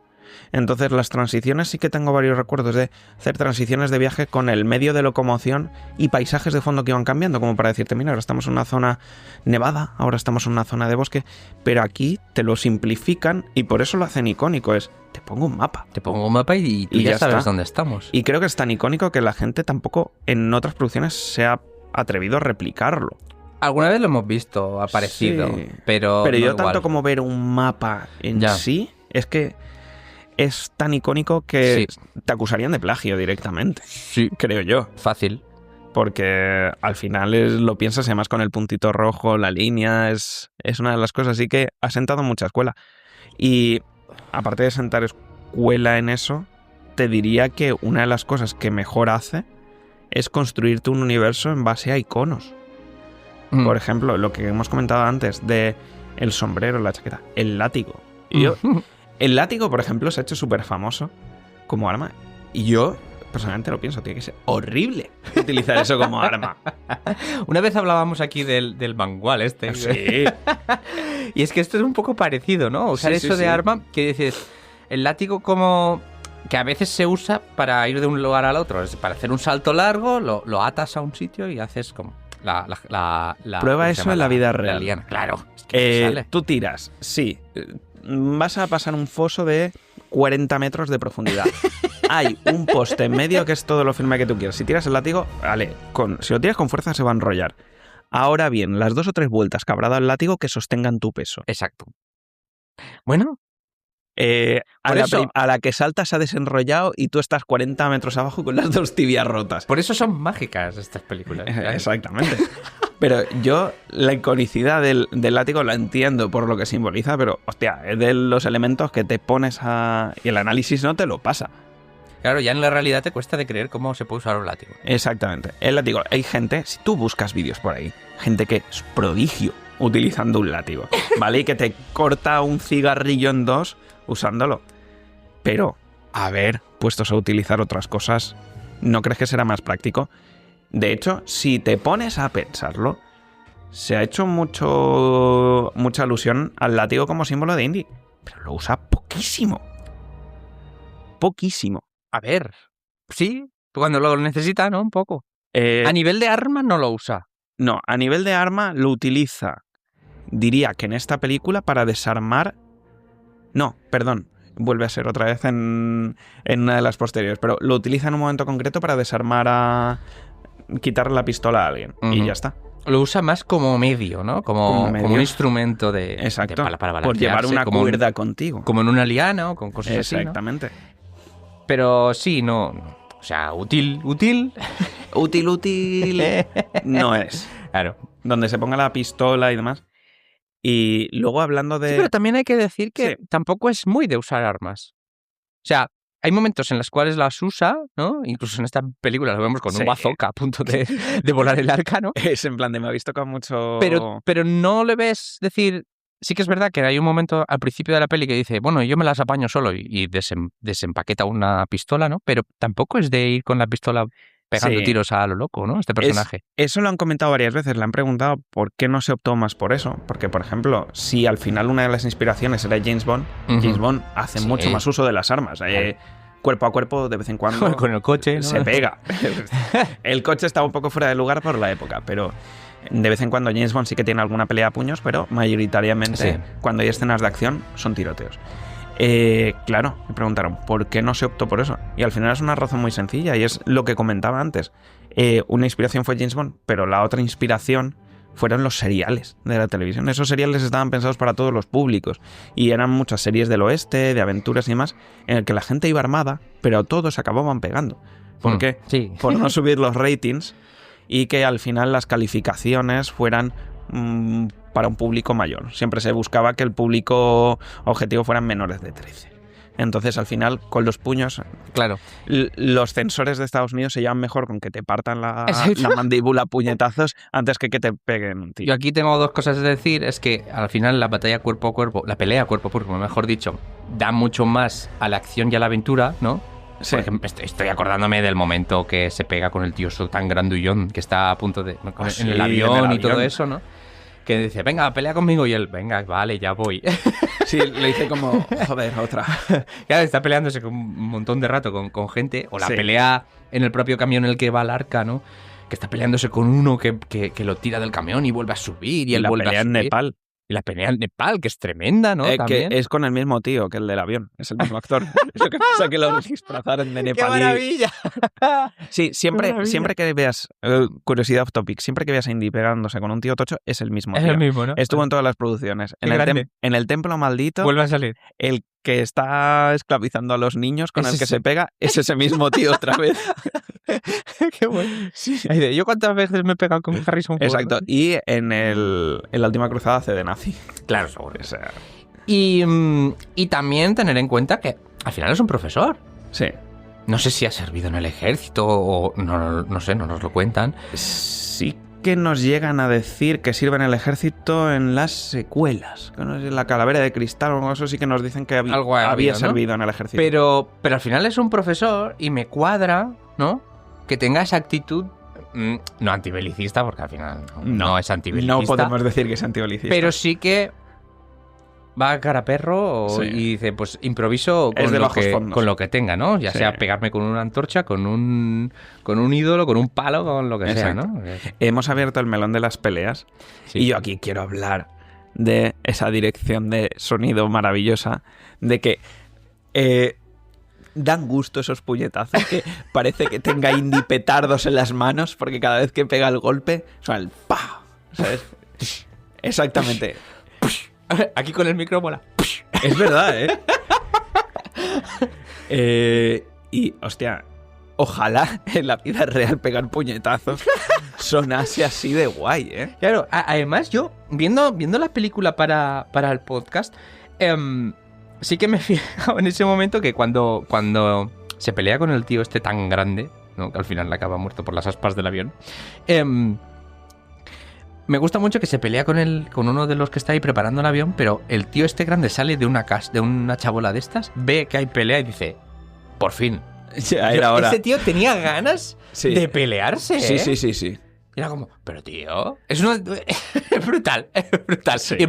Entonces las transiciones, sí que tengo varios recuerdos de hacer transiciones de viaje con el medio de locomoción y paisajes de fondo que iban cambiando, como para decirte, mira, ahora estamos en una zona nevada, ahora estamos en una zona de bosque, pero aquí te lo simplifican y por eso lo hacen icónico, te pongo un mapa. Te pongo un mapa y tú Y ya ya sabes está. dónde estamos. Y creo que es tan icónico que la gente tampoco en otras producciones se ha atrevido a replicarlo. Alguna vez lo hemos visto, ha aparecido, Sí. pero Pero no yo igual. tanto como ver un mapa en Ya. sí, es que es tan icónico que Sí. te acusarían de plagio directamente, Sí, creo yo. fácil. Porque al final lo piensas y además con el puntito rojo, la línea, es una de las cosas. Así que ha sentado mucha escuela. Y aparte de sentar escuela en eso, te diría que una de las cosas que mejor hace es construirte un universo en base a iconos. Por ejemplo, lo que hemos comentado antes de el sombrero, la chaqueta, el látigo. El látigo, por ejemplo, se ha hecho súper famoso como arma. Y yo, personalmente, lo pienso, tiene que ser horrible utilizar eso como arma. Una vez hablábamos aquí del mangual este. Sí. Y es que esto es un poco parecido, ¿no? Usar Sí, eso de sí. arma, que dices, el látigo como que a veces se usa para ir de un lugar al otro. Es para hacer un salto largo, lo atas a un sitio y haces como la Prueba ¿cómo se eso llama? en la vida La real. liana. Claro, es que te sale. Tú tiras, sí. Vas a pasar un foso de 40 metros de profundidad. Hay un poste en medio que es todo lo firme que tú quieras. Si tiras el látigo, vale, si lo tiras con fuerza se va a enrollar. Ahora bien, las 2 o 3 vueltas que habrá dado el látigo que sostengan tu peso. Exacto. Bueno, A la que saltas se ha desenrollado y tú estás 40 metros abajo con las 2 tibias rotas. por eso son mágicas estas películas. Exactamente. Pero yo la iconicidad del látigo la entiendo por lo que simboliza, pero hostia, es de los elementos que te pones y el análisis no te lo pasa. Claro, ya en la realidad te cuesta de creer cómo se puede usar un látigo. Exactamente. El látigo, hay gente, si tú buscas vídeos por ahí, gente que es prodigio utilizando un látigo, ¿vale? Y que te corta un cigarrillo en 2 usándolo. Pero, a ver, puestos a utilizar otras cosas, ¿no crees que será más práctico? De hecho, si te pones a pensarlo, se ha hecho mucha alusión al látigo como símbolo de indie, pero lo usa poquísimo. Poquísimo. A ver, sí, cuando lo necesita, ¿no? Un poco. A nivel de arma no lo usa. No, a nivel de arma lo utiliza, diría que en esta película para desarmar... No, perdón, vuelve a ser otra vez en una de las posteriores, pero lo utiliza en un momento concreto para desarmar quitarle la pistola a alguien y ya está. Lo usa más como medio, ¿no? Como un instrumento de... Exacto, para por llevar una como cuerda contigo. Como en una liana o con cosas así, ¿no? Exactamente. Pero sí, no. O sea, útil. Útil no es. Claro. Donde se ponga la pistola y demás. Y luego hablando de... Sí, pero también hay que decir que Sí. tampoco es muy de usar armas. O sea, hay momentos en los cuales las usa, ¿no? Incluso en esta película lo vemos con un bazooka a punto de volar el arca, ¿no? Es en plan de me ha visto con mucho... Pero no le ves decir... Sí que es verdad que hay un momento al principio de la peli que dice, bueno, yo me las apaño solo y desempaqueta una pistola, ¿no? Pero tampoco es de ir con la pistola pegando tiros a lo loco, ¿no? Este personaje. Eso lo han comentado varias veces, le han preguntado por qué no se optó más por eso. Porque, por ejemplo, si al final una de las inspiraciones era James Bond, James Bond hace mucho más uso de las armas. Cuerpo a cuerpo, de vez en cuando. Con el coche, ¿no? Se pega. El coche estaba un poco fuera de lugar por la época, pero de vez en cuando James Bond sí que tiene alguna pelea a puños, pero mayoritariamente cuando hay escenas de acción son tiroteos. Claro, me preguntaron ¿por qué no se optó por eso? Y al final es una razón muy sencilla y es lo que comentaba antes. Una inspiración fue James Bond, pero la otra inspiración fueron los seriales de la televisión. Esos seriales estaban pensados para todos los públicos y eran muchas series del oeste, de aventuras y demás, en el que la gente iba armada, pero todos acababan pegando. ¿Por qué? Sí. Por no subir los ratings y que al final las calificaciones fueran para un público mayor. Siempre se buscaba que el público objetivo fueran menores de 13. Entonces, al final, con los puños... Claro. Los censores de Estados Unidos se llevan mejor con que te partan la mandíbula a puñetazos antes que te peguen un tiro. Yo aquí tengo 2 cosas que decir. Es que al final la batalla cuerpo a cuerpo, la pelea cuerpo a cuerpo, mejor dicho, da mucho más a la acción y a la aventura, ¿no? Sí. Por ejemplo, estoy acordándome del momento que se pega con el tío tan grandullón que está a punto de... en el avión y todo eso, ¿no? Que dice, venga, pelea conmigo. Y él, venga, vale, ya voy. Sí, le dice como, joder, otra. Claro, está peleándose con un montón de rato con gente. O la pelea en el propio camión en el que va el arca, ¿no? Que está peleándose con uno que lo tira del camión y vuelve a subir. Y él vuelve a subir. La pelea en Nepal. Y la pelea en Nepal, que es tremenda, ¿no? Que También. es con el mismo tío que el del avión. Es el mismo actor. Lo que pasa es que lo disfrazaron de ¡Qué nepalí. maravilla! Sí, siempre, maravilla! siempre que veas, curiosidad off topic, siempre que veas a Indy pegándose con un tío tocho, es el mismo Es tío. el mismo, ¿no? Estuvo en todas las producciones. Qué grande. En el Templo Maldito, Vuelve a salir. el que está esclavizando a los niños con el Es que ese. se pega, es ese mismo tío otra vez. Qué bueno. Sí. Yo cuántas veces me he pegado con Harrison Ford. Exacto. Y en la última cruzada hace de nazi. Claro, seguro. O sea, Y también tener en cuenta que al final es un profesor. sí. No sé si ha servido en el ejército o no sé, no nos lo cuentan. Sí que nos llegan a decir que sirve en el ejército en las secuelas. Que no sé, la calavera de cristal o algo así, sí que nos dicen que Algo había había, ¿no? servido en el ejército. Pero al final es un profesor y me cuadra, ¿no? Que tenga esa actitud, no antibelicista, porque al final no es antibelicista. No podemos decir que es antibelicista. Pero sí que va a cara a perro Sí. y dice, pues improviso Es de bajos fondos. con lo que tenga, ¿no? Ya Sí. sea pegarme con una antorcha, con un ídolo, con un palo, con lo que Exacto. sea, ¿no? Hemos abierto el melón de las peleas Sí. y yo aquí quiero hablar de esa dirección de sonido maravillosa, de que dan gusto esos puñetazos, que parece que tenga Indy petardos en las manos, porque cada vez que pega el golpe, suena el ¡pa! ¿Sabes? Exactamente. Aquí con el micro mola. Es verdad, y, hostia, ojalá en la vida real pegar puñetazos sonase así de guay, ¿eh? Claro, además yo, viendo la película para el podcast, sí que me he fijado en ese momento que cuando se pelea con el tío este tan grande, ¿no? Que al final le acaba muerto por las aspas del avión, me gusta mucho que se pelea con uno de los que está ahí preparando el avión, pero el tío este grande sale de una chabola de estas, ve que hay pelea y dice, por fin. Ya era hora. Ese tío tenía ganas Sí. de pelearse, Sí, ¿eh? sí. Era como, pero tío, es brutal, es brutal. Sí. Y el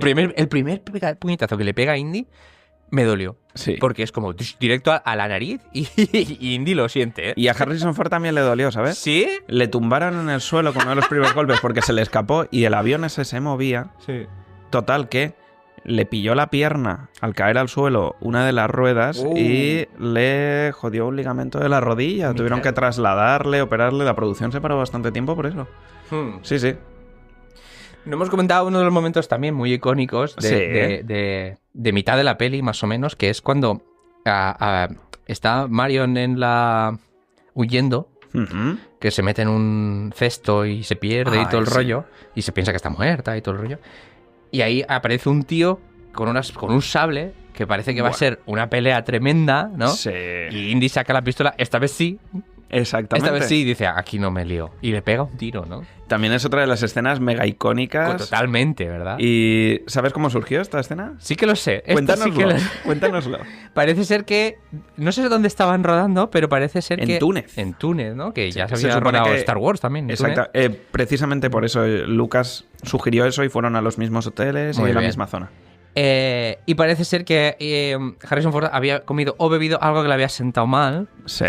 primer puñetazo que le pega a Indy me dolió. Sí. Porque es como directo a la nariz y Indy lo siente, ¿eh? Y a Harrison Ford también le dolió, ¿sabes? ¿Sí? Le tumbaron en el suelo con uno de los primeros golpes porque se le escapó y el avión ese se movía. Sí. Total que le pilló la pierna al caer al suelo una de las ruedas y le jodió un ligamento de la rodilla. Mira. Tuvieron que trasladarle, operarle. La producción se paró bastante tiempo por eso. Sí, sí. No hemos comentado uno de los momentos también muy icónicos Sí. de mitad de la peli, más o menos, que es cuando está Marion huyendo, Ujú. que se mete en un cesto y se pierde y todo el sí. rollo, y se piensa que está muerta y todo el rollo. Y ahí aparece un tío con un sable que parece que va a Buah. ser una pelea tremenda, ¿no? Sí. Y Indy saca la pistola, esta vez sí, Exactamente. esta vez sí, y dice, aquí no me lío. Y le pega un tiro, ¿no? También es otra de las escenas mega icónicas. Totalmente, ¿verdad? ¿Y sabes cómo surgió esta escena? Sí que lo sé. Esto Cuéntanoslo. sí que lo- Cuéntanoslo. Parece ser que... No sé dónde estaban rodando, pero parece ser En que... Túnez. En Túnez, ¿no? Que ya se se había supone rodado que- Star Wars también. en Exacto. Túnez. Precisamente por eso Lucas sugirió eso y fueron a los mismos hoteles Muy y a la bien. misma zona. Y parece ser que Harrison Ford había comido o bebido algo que le había sentado mal Sí.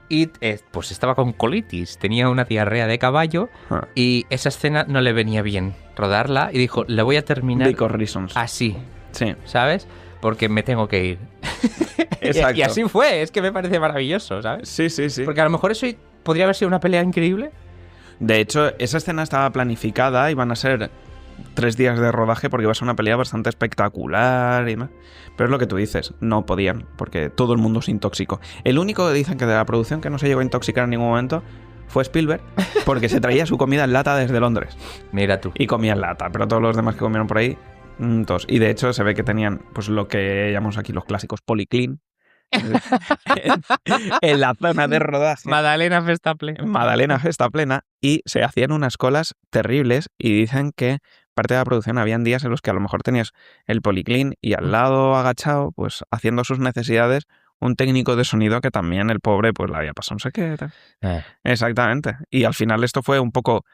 y pues estaba con colitis, tenía una diarrea de caballo Ah. y esa escena no le venía bien rodarla y dijo, le voy a terminar Because reasons. así, Sí. ¿sabes? Porque me tengo que ir. Exacto. Y así fue, es que me parece maravilloso, ¿sabes? Sí, sí, sí. Porque a lo mejor eso podría haber sido una pelea increíble. De hecho, esa escena estaba planificada, iban a ser 3 días de rodaje porque iba a ser una pelea bastante espectacular y demás. Pero es lo que tú dices, no podían, porque todo el mundo se intoxicó. El único que dicen que de la producción que no se llegó a intoxicar en ningún momento fue Spielberg, porque se traía su comida en lata desde Londres. Mira tú. Y comía en lata, pero todos los demás que comieron por ahí, todos. Y de hecho se ve que tenían pues lo que llamamos aquí los clásicos policlean en la zona de rodaje. Madalena Festaple. Madalena Festa plena, y se hacían unas colas terribles y dicen que parte de la producción habían días en los que a lo mejor tenías el policlean y al lado agachado, pues haciendo sus necesidades, un técnico de sonido que también el pobre pues le había pasado no sé qué. Tal. Exactamente. Y al final esto fue un poco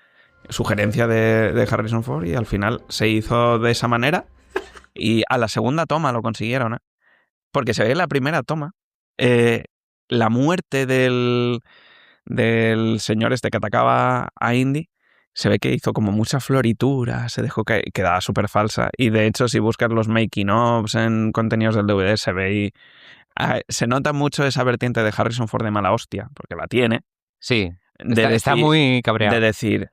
sugerencia de Harrison Ford y al final se hizo de esa manera y a la segunda toma lo consiguieron, ¿eh? Porque se ve en la primera toma la muerte del señor este que atacaba a Indy se ve que hizo como mucha floritura, se dejó que quedaba súper falsa. Y de hecho, si buscas los making-ofs en contenidos del DVD, se ve y se nota mucho esa vertiente de Harrison Ford de mala hostia, porque la tiene. Sí, está muy cabreado. De decir,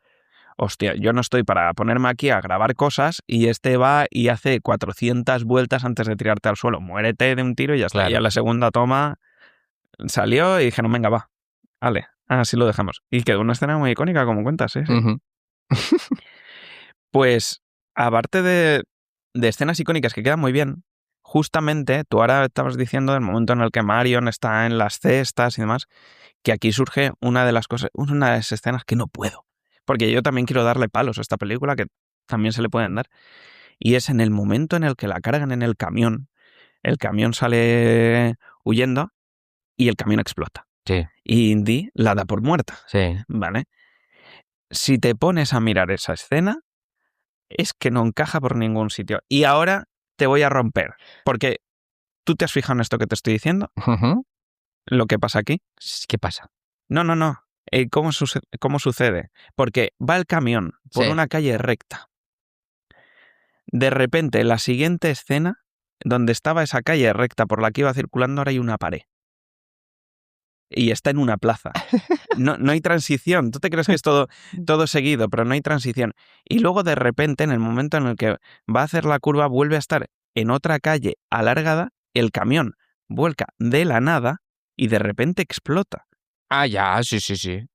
hostia, yo no estoy para ponerme aquí a grabar cosas y este va y hace 400 vueltas antes de tirarte al suelo. Muérete de un tiro y ya está. Claro. Y a la segunda toma salió y dijeron, venga, va, vale, así lo dejamos. Y quedó una escena muy icónica, como cuentas, ¿eh? Sí. Ujú. Pues, aparte de escenas icónicas que quedan muy bien, justamente, tú ahora estabas diciendo del momento en el que Marion está en las cestas y demás, que aquí surge una de las cosas, una de las escenas que no puedo. Porque yo también quiero darle palos a esta película, que también se le pueden dar. Y es en el momento en el que la cargan en el camión sale huyendo y el camión explota. Sí, Y Indy la da por muerta, sí. ¿vale? Si te pones a mirar esa escena, es que no encaja por ningún sitio. Y ahora te voy a romper, porque tú te has fijado en esto que te estoy diciendo, Ujú. lo que pasa aquí. ¿Qué pasa? No. ¿Cómo sucede? Porque va el camión por Sí. una calle recta. De repente, la siguiente escena, donde estaba esa calle recta por la que iba circulando, ahora hay una pared. Y está en una plaza. No hay transición. Tú te crees que es todo seguido, pero no hay transición. Y luego, de repente, en el momento en el que va a hacer la curva, vuelve a estar en otra calle alargada, el camión vuelca de la nada y de repente explota. Ah, ya, sí.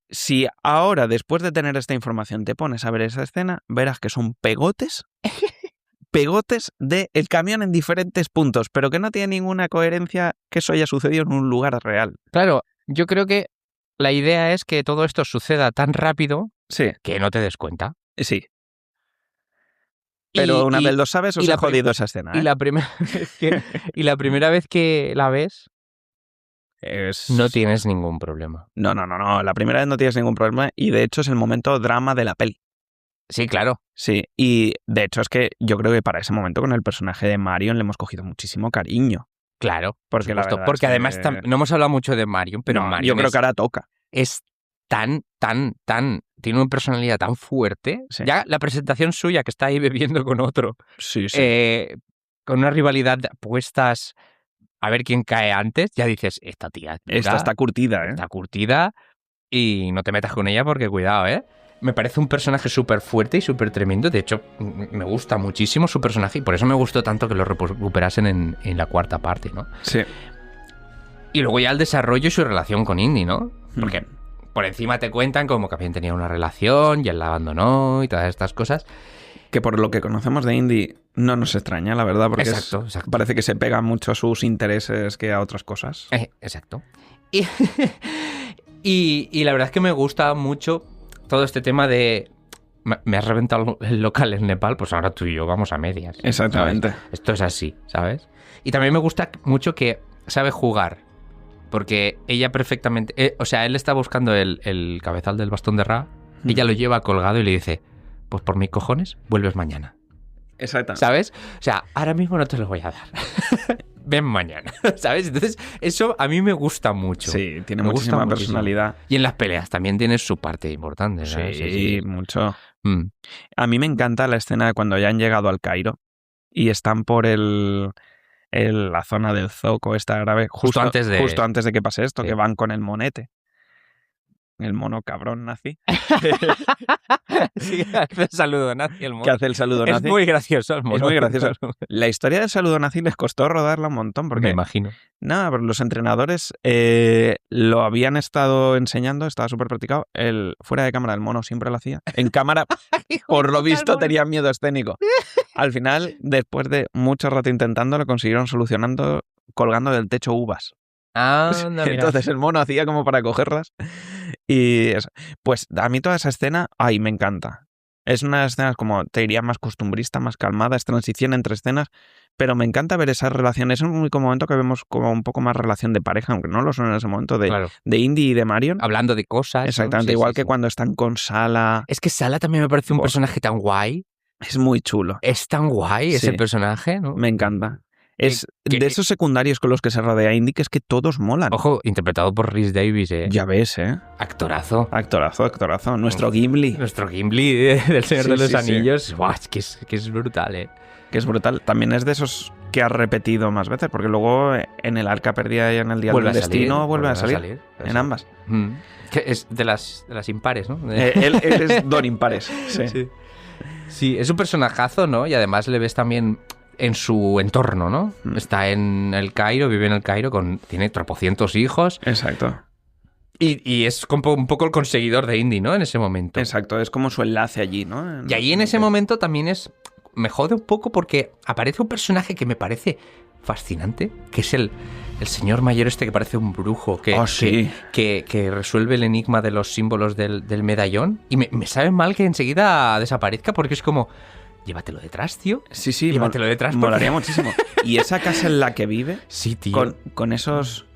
Si ahora, después de tener esta información, te pones a ver esa escena, verás que son pegotes de el camión en diferentes puntos, pero que no tiene ninguna coherencia que eso haya sucedido en un lugar real. Claro, yo creo que la idea es que todo esto suceda tan rápido Sí, que no te des cuenta. sí. Pero una vez lo sabes, os la he jodido esa escena, ¿eh? Y la primera vez que la ves, no tienes ningún problema. No. La primera vez no tienes ningún problema y de hecho es el momento drama de la peli. Sí, claro. Sí, y de hecho es que yo creo que para ese momento con el personaje de Marion le hemos cogido muchísimo cariño. Claro, Porque la verdad porque es que además no hemos hablado mucho de Marion, pero no, Marion yo creo que ahora toca. es tan, tiene una personalidad tan fuerte. Sí. Ya la presentación suya, que está ahí bebiendo con otro, Sí. con una rivalidad puestas a ver quién cae antes, ya dices, esta tía dura, Esta está curtida, ¿eh? está curtida y no te metas con ella porque cuidado, ¿eh? Me parece un personaje súper fuerte y súper tremendo. De hecho, me gusta muchísimo su personaje y por eso me gustó tanto que lo recuperasen en la cuarta parte, ¿no? Sí. Y luego ya el desarrollo y su relación con Indy, ¿no? Porque por encima te cuentan como que habían tenido una relación y él la abandonó y todas estas cosas. Que por lo que conocemos de Indy no nos extraña, la verdad, porque Exacto. parece que se pega mucho a sus intereses que a otras cosas. Exacto. Y la verdad es que me gusta mucho todo este tema de... Me has reventado el local en Nepal, pues ahora tú y yo vamos a medias. Exactamente. ¿Sabes? Esto es así, ¿sabes? Y también me gusta mucho que sabe jugar. Porque ella perfectamente... o sea, él está buscando el cabezal del bastón de Ra. Ella lo lleva colgado y le dice, pues por mis cojones, vuelves mañana. Exactamente. ¿Sabes? O sea, ahora mismo no te lo voy a dar. Ven mañana, ¿sabes? Entonces, eso a mí me gusta mucho. Sí, tiene muchísima personalidad. Y en las peleas también tiene su parte importante, ¿sabes? Sí, mucho. A mí me encanta la escena de cuando ya han llegado al Cairo y están por la zona del zoco esta grave, justo antes de que pase esto, que van con el monete. El mono cabrón nazi. Sí, hace el saludo nazi el mono. Que hace el saludo nazi. Es muy gracioso el mono. Es muy gracioso. La historia del saludo nazi les costó rodarla un montón. Porque, me imagino. Nada, pero los entrenadores lo habían estado enseñando, estaba súper practicado. Fuera de cámara el mono siempre lo hacía. En cámara, por lo visto, tenía miedo escénico. Al final, después de mucho rato intentando, lo consiguieron solucionando colgando del techo uvas. Entonces el mono hacía como para cogerlas. Y eso. Pues a mí toda esa escena, me encanta. Es una de las escenas como, te diría, más costumbrista, más calmada, es transición entre escenas, pero me encanta ver esas relaciones. Es un único momento que vemos como un poco más relación de pareja, aunque no lo son en ese momento, de Indy y de Marion. Hablando de cosas. Exactamente, igual que cuando están con Sala. Es que Sala también me parece un personaje tan guay. Es muy chulo. Es tan guay ese personaje, ¿no? Me encanta. Es de esos secundarios con los que se rodea Indy, que es que todos molan. Ojo, interpretado por Rhys Davies, Ya ves, Actorazo. Actorazo. Nuestro Gimli. Nuestro Gimli del Señor de los Anillos. Sí. Buah, es que es brutal, Que es brutal. También es de esos que ha repetido más veces, porque luego en el Arca Perdida y en el Día del Destino vuelve a salir. En ambas. Que es de las impares, ¿no? Él es Don Impares. Sí. Sí, es un personajazo, ¿no? Y además le ves también en su entorno, ¿no? Está en el Cairo, vive en el Cairo, tiene tropocientos hijos. Exacto. Y es como un poco el conseguidor de Indy, ¿no? En ese momento. Exacto, es como su enlace allí, ¿no? Y ahí en ese momento también me jode un poco porque aparece un personaje que me parece fascinante, que es el señor mayor que parece un brujo, que resuelve el enigma de los símbolos del medallón. Y me sabe mal que enseguida desaparezca porque es como, llévatelo detrás, tío. Sí, llévatelo detrás. Molaría muchísimo. Y esa casa en la que vive, sí, tío. Con esos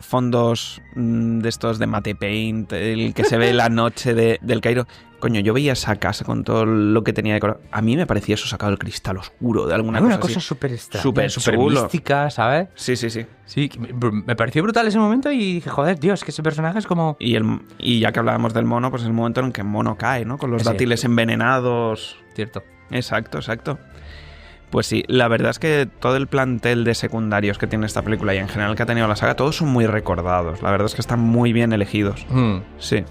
fondos de estos de Mate Paint, el que se ve la noche del Cairo. Coño, yo veía esa casa con todo lo que tenía decorado. A mí me parecía eso sacado del cristal oscuro, de alguna cosa súper extraña, súper mística, ¿sabes? Sí. Sí, me pareció brutal ese momento y dije, joder, tío, es que ese personaje es como... Y ya que hablábamos del mono, pues es el momento en que el mono cae, ¿no? Con los dátiles envenenados. Cierto. Exacto. Pues sí, la verdad es que todo el plantel de secundarios que tiene esta película y en general que ha tenido la saga, todos son muy recordados. La verdad es que están muy bien elegidos. Sí.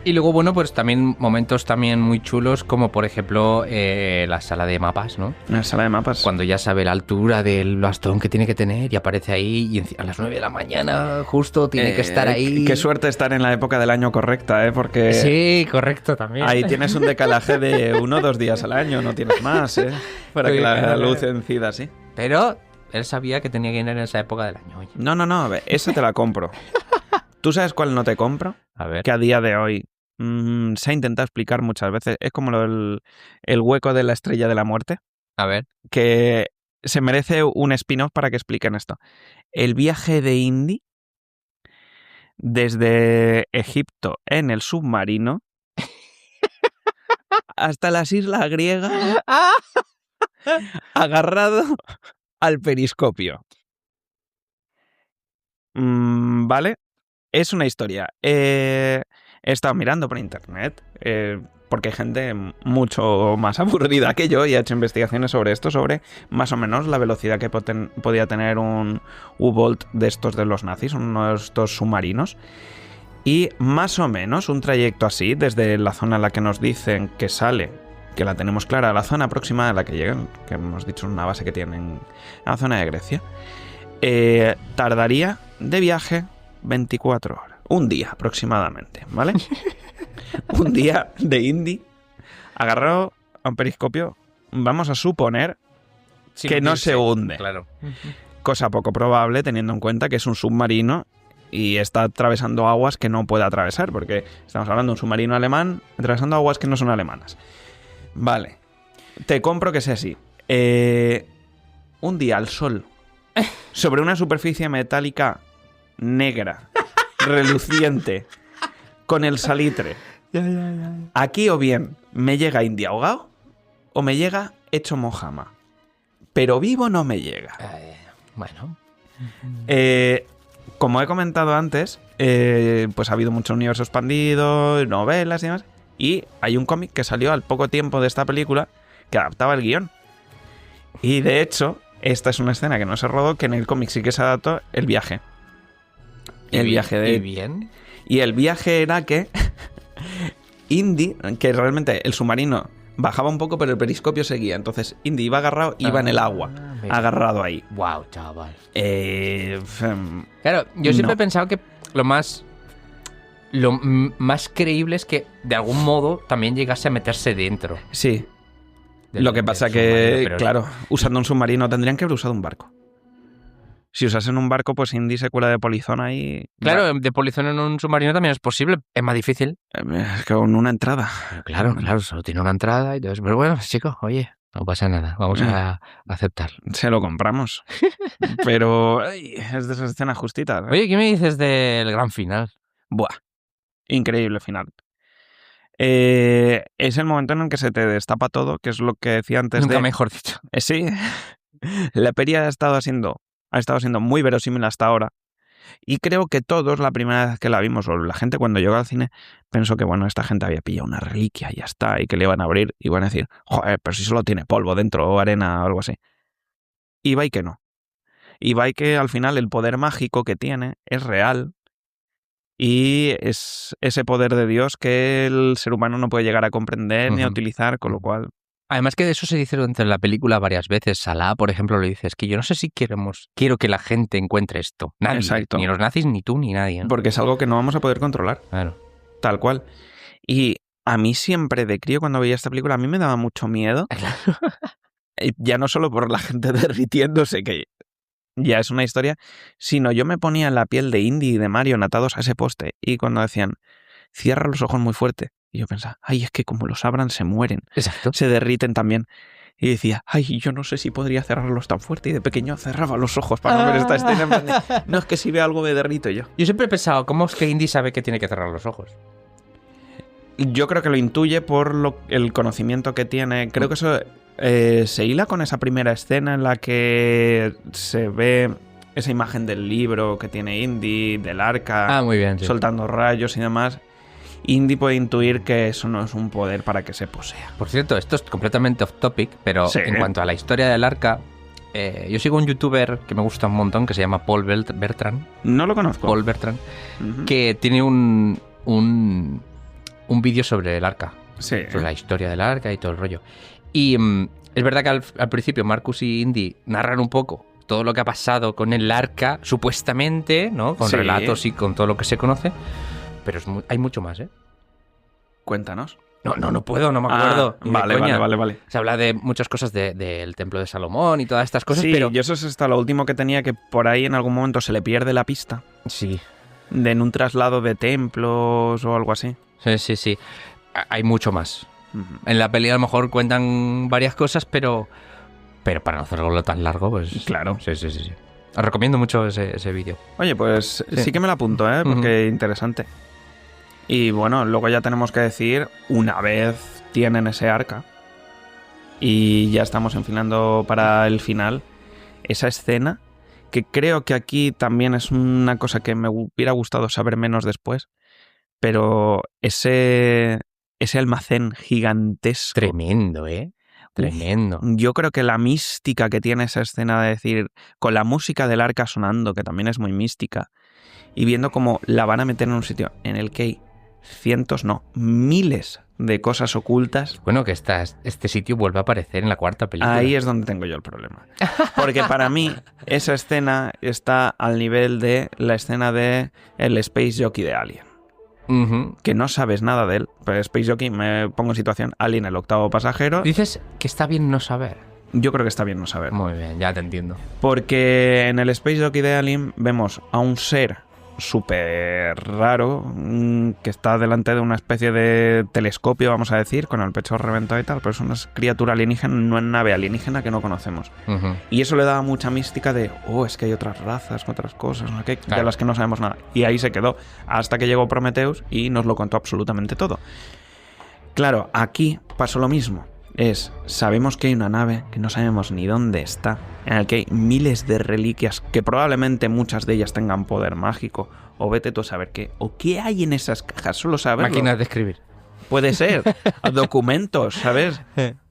Y luego, bueno, pues también momentos también muy chulos, como por ejemplo la sala de mapas, ¿no? La sala de mapas. Cuando ya sabe la altura del bastón que tiene que tener y aparece ahí y a las 9 de la mañana justo tiene que estar ahí. Qué suerte estar en la época del año correcta, Porque... Sí, correcto, también. Ahí tienes un decalaje de 1 o 2 días al año, no tienes más, Para que la luz encida así. Pero él sabía que tenía que ir en esa época del año. Oye. No, esa te la compro. ¿Tú sabes cuál no te compro? A ver. Que a día de hoy se ha intentado explicar muchas veces. Es como el hueco de la estrella de la muerte. A ver. Que se merece un spin-off para que expliquen esto. El viaje de Indy desde Egipto en el submarino hasta las islas griegas agarrado al periscopio. ¿Vale? Es una historia. He estado mirando por internet, porque hay gente mucho más aburrida que yo y ha hecho investigaciones sobre esto, sobre más o menos la velocidad que podía tener un U-Bolt de estos de los nazis, uno de estos submarinos. Y más o menos un trayecto así, desde la zona en la que nos dicen que sale, que la tenemos clara, la zona aproximada a la que llegan, que hemos dicho una base que tienen en la zona de Grecia, tardaría de viaje 24 horas. Un día aproximadamente, ¿vale? Un día de Indy agarrado a un periscopio, vamos a suponer que no se hunde. Claro. Cosa poco probable teniendo en cuenta que es un submarino y está atravesando aguas que no puede atravesar, porque estamos hablando de un submarino alemán atravesando aguas que no son alemanas. Vale, te compro que sea así. Un día al sol, sobre una superficie metálica negra, reluciente, con el salitre. Aquí o bien me llega Indy ahogado o me llega hecho mojama. Pero vivo no me llega. Bueno. Como he comentado antes, pues ha habido mucho universo expandido, novelas y demás. Y hay un cómic que salió al poco tiempo de esta película que adaptaba el guión. Y de hecho, esta es una escena que no se rodó, que en el cómic sí que se adaptó el viaje. El viaje de... ¿Y bien? Y el viaje era que Indy, que realmente el submarino bajaba un poco, pero el periscopio seguía. Entonces Indy iba agarrado, iba en el agua, agarrado ahí. Wow, chaval. Claro, yo siempre he pensado que lo más creíble es que de algún modo también llegase a meterse dentro. Sí. Lo que pasa que, pero... claro, usando un submarino tendrían que haber usado un barco. Si usasen un barco, pues Indy se cuela de polizón ahí. Claro, de polizón en un submarino también es posible. Es más difícil. Es que con una entrada. Pero claro, solo tiene una entrada y todo eso. Pero bueno, chicos, oye, no pasa nada. Vamos a aceptar. Se lo compramos. Pero ay, es de esas escenas justitas. Oye, ¿qué me dices del gran final? Buah, increíble final. Es el momento en el que se te destapa todo, que es lo que decía antes. Nunca mejor dicho. Sí, La peli ha estado siendo muy verosímil hasta ahora. Y creo que todos, la primera vez que la vimos, o la gente cuando llegó al cine, pensó que, bueno, esta gente había pillado una reliquia y ya está, y que le iban a abrir y iban a decir, joder, pero si solo tiene polvo dentro o arena o algo así. Y va y que no. Y va y que al final el poder mágico que tiene es real y es ese poder de Dios que el ser humano no puede llegar a comprender ni a utilizar, con lo cual... Además que de eso se dice durante la película varias veces. Salah, por ejemplo, le dice, es que yo no sé si quiero que la gente encuentre esto. Nadie. Exacto. Ni los nazis, ni tú, ni nadie, ¿no? Porque es algo que no vamos a poder controlar. Claro. Tal cual. Y a mí siempre de crío, cuando veía esta película, a mí me daba mucho miedo. Ya no solo por la gente derritiéndose, que ya es una historia, sino yo me ponía en la piel de Indy y de Marion atados a ese poste. Y cuando decían, cierra los ojos muy fuerte. Y yo pensaba, ay, es que como los abran se mueren. Exacto. Se derriten también. Y decía, ay, yo no sé si podría cerrarlos tan fuerte. Y de pequeño cerraba los ojos para no ver esta escena. En plan de, no, es que si veo algo me derrito yo. Yo siempre he pensado, ¿cómo es que Indy sabe que tiene que cerrar los ojos? Yo creo que lo intuye por el conocimiento que tiene. Creo que eso se hila con esa primera escena en la que se ve esa imagen del libro que tiene Indy, del arca, muy bien, sí. soltando rayos y demás. Indy puede intuir que eso no es un poder para que se posea. Por cierto, esto es completamente off topic, pero Sí. en cuanto a la historia del arca, yo sigo un youtuber que me gusta un montón, que se llama Paul Bertrand. No lo conozco. Paul Bertrand, Ujú. que tiene un vídeo sobre el arca, Sí. sobre la historia del arca y todo el rollo. Y es verdad que al principio Marcus y Indy narran un poco todo lo que ha pasado con el arca, supuestamente, ¿no? Con Sí. relatos y con todo lo que se conoce, pero hay mucho más, ¿eh? Cuéntanos. No puedo, no me acuerdo. ni de Vale, coña. vale. Se habla de muchas cosas del templo de Salomón y todas estas cosas, Sí, pero... yo eso es hasta lo último que tenía, que por ahí en algún momento se le pierde la pista. Sí, En un traslado de templos o algo así. sí. Hay mucho más. Ujú. En la peli a lo mejor cuentan varias cosas, pero para no hacerlo tan largo, pues... Claro. Sí. Os recomiendo mucho ese vídeo. Oye, pues Sí. sí que me lo apunto, ¿eh? Porque interesante. Y bueno, luego ya tenemos que decir, una vez tienen ese arca y ya estamos enfilando para el final, esa escena, que creo que aquí también es una cosa que me hubiera gustado saber menos después, pero ese almacén gigantesco. Tremendo, ¿eh? Tremendo. Yo creo que la mística que tiene esa escena de decir, con la música del arca sonando, que también es muy mística, y viendo cómo la van a meter en un sitio en el que hay miles de cosas ocultas, Bueno, que este sitio vuelve a aparecer en la cuarta película. ahí es donde tengo yo el problema. Porque para mí esa escena está al nivel de la escena de el Space Jockey de Alien. Ujú. Que no sabes nada de él. Pero Space Jockey, me pongo en situación, Alien, el octavo pasajero, Dices que está bien no saber. yo creo que está bien no saber. Muy bien, ya te entiendo. Porque en el Space Jockey de Alien vemos a un ser súper raro que está delante de una especie de telescopio, vamos a decir, con el pecho reventado y tal, pero es una criatura alienígena, no es nave alienígena que no conocemos. Ujú. Y eso le daba mucha mística de, es que hay otras razas, otras cosas, no sé qué, de Claro. las que no sabemos nada. Y ahí se quedó, hasta que llegó Prometheus y nos lo contó absolutamente todo. Claro, aquí pasó lo mismo. Sabemos que hay una nave que no sabemos ni dónde está, en la que hay miles de reliquias que probablemente muchas de ellas tengan poder mágico, o vete tú a saber qué, o qué hay en esas cajas, solo saberlo. Máquinas de escribir. Puede ser, documentos, ¿sabes?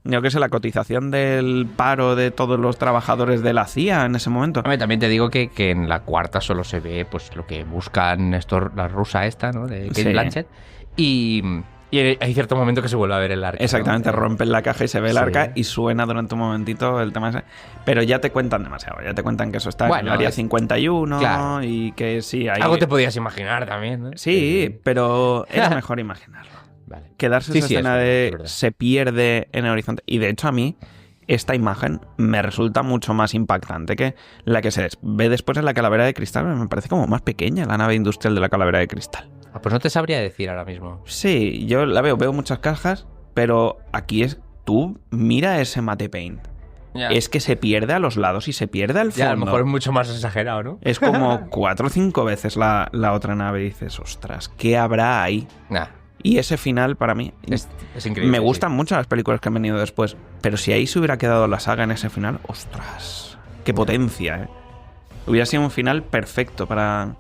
Yo qué sé, la cotización del paro de todos los trabajadores de la CIA en ese momento. Hombre, también te digo que en la cuarta solo se ve pues lo que buscan la rusa esta, ¿no? De Kate Sí. Blanchett. Y hay cierto momento que se vuelve a ver el arca. Exactamente, ¿no? rompen la caja y se ve el Sí. arca y suena durante un momentito el tema ese. Pero ya te cuentan demasiado, ya te cuentan que eso está en Bueno, el área es- 51 claro. y que sí, hay... Algo te podías imaginar también, ¿no? Sí, pero era mejor imaginarlo. Vale. Quedarse Sí, esa sí, escena es verdad, de es verdad. se pierde en el horizonte. Y de hecho a mí esta imagen me resulta mucho más impactante que la que se ve después en la calavera de cristal. Me parece como más pequeña la nave industrial de la calavera de cristal. Pues no te sabría decir ahora mismo. Sí, yo la veo muchas cajas, pero aquí tú mira ese mate paint. Ya. Es que se pierde a los lados y se pierde al fondo. Ya, a lo mejor es mucho más exagerado, ¿no? Es como 4 o 5 veces la otra nave y dices, ostras, ¿qué habrá ahí? Nah. Y ese final, para mí, Es increíble. me gustan mucho las películas que han venido después, pero si ahí se hubiera quedado la saga en ese final, ¡ostras! ¡Qué potencia, eh! Hubiera sido un final perfecto para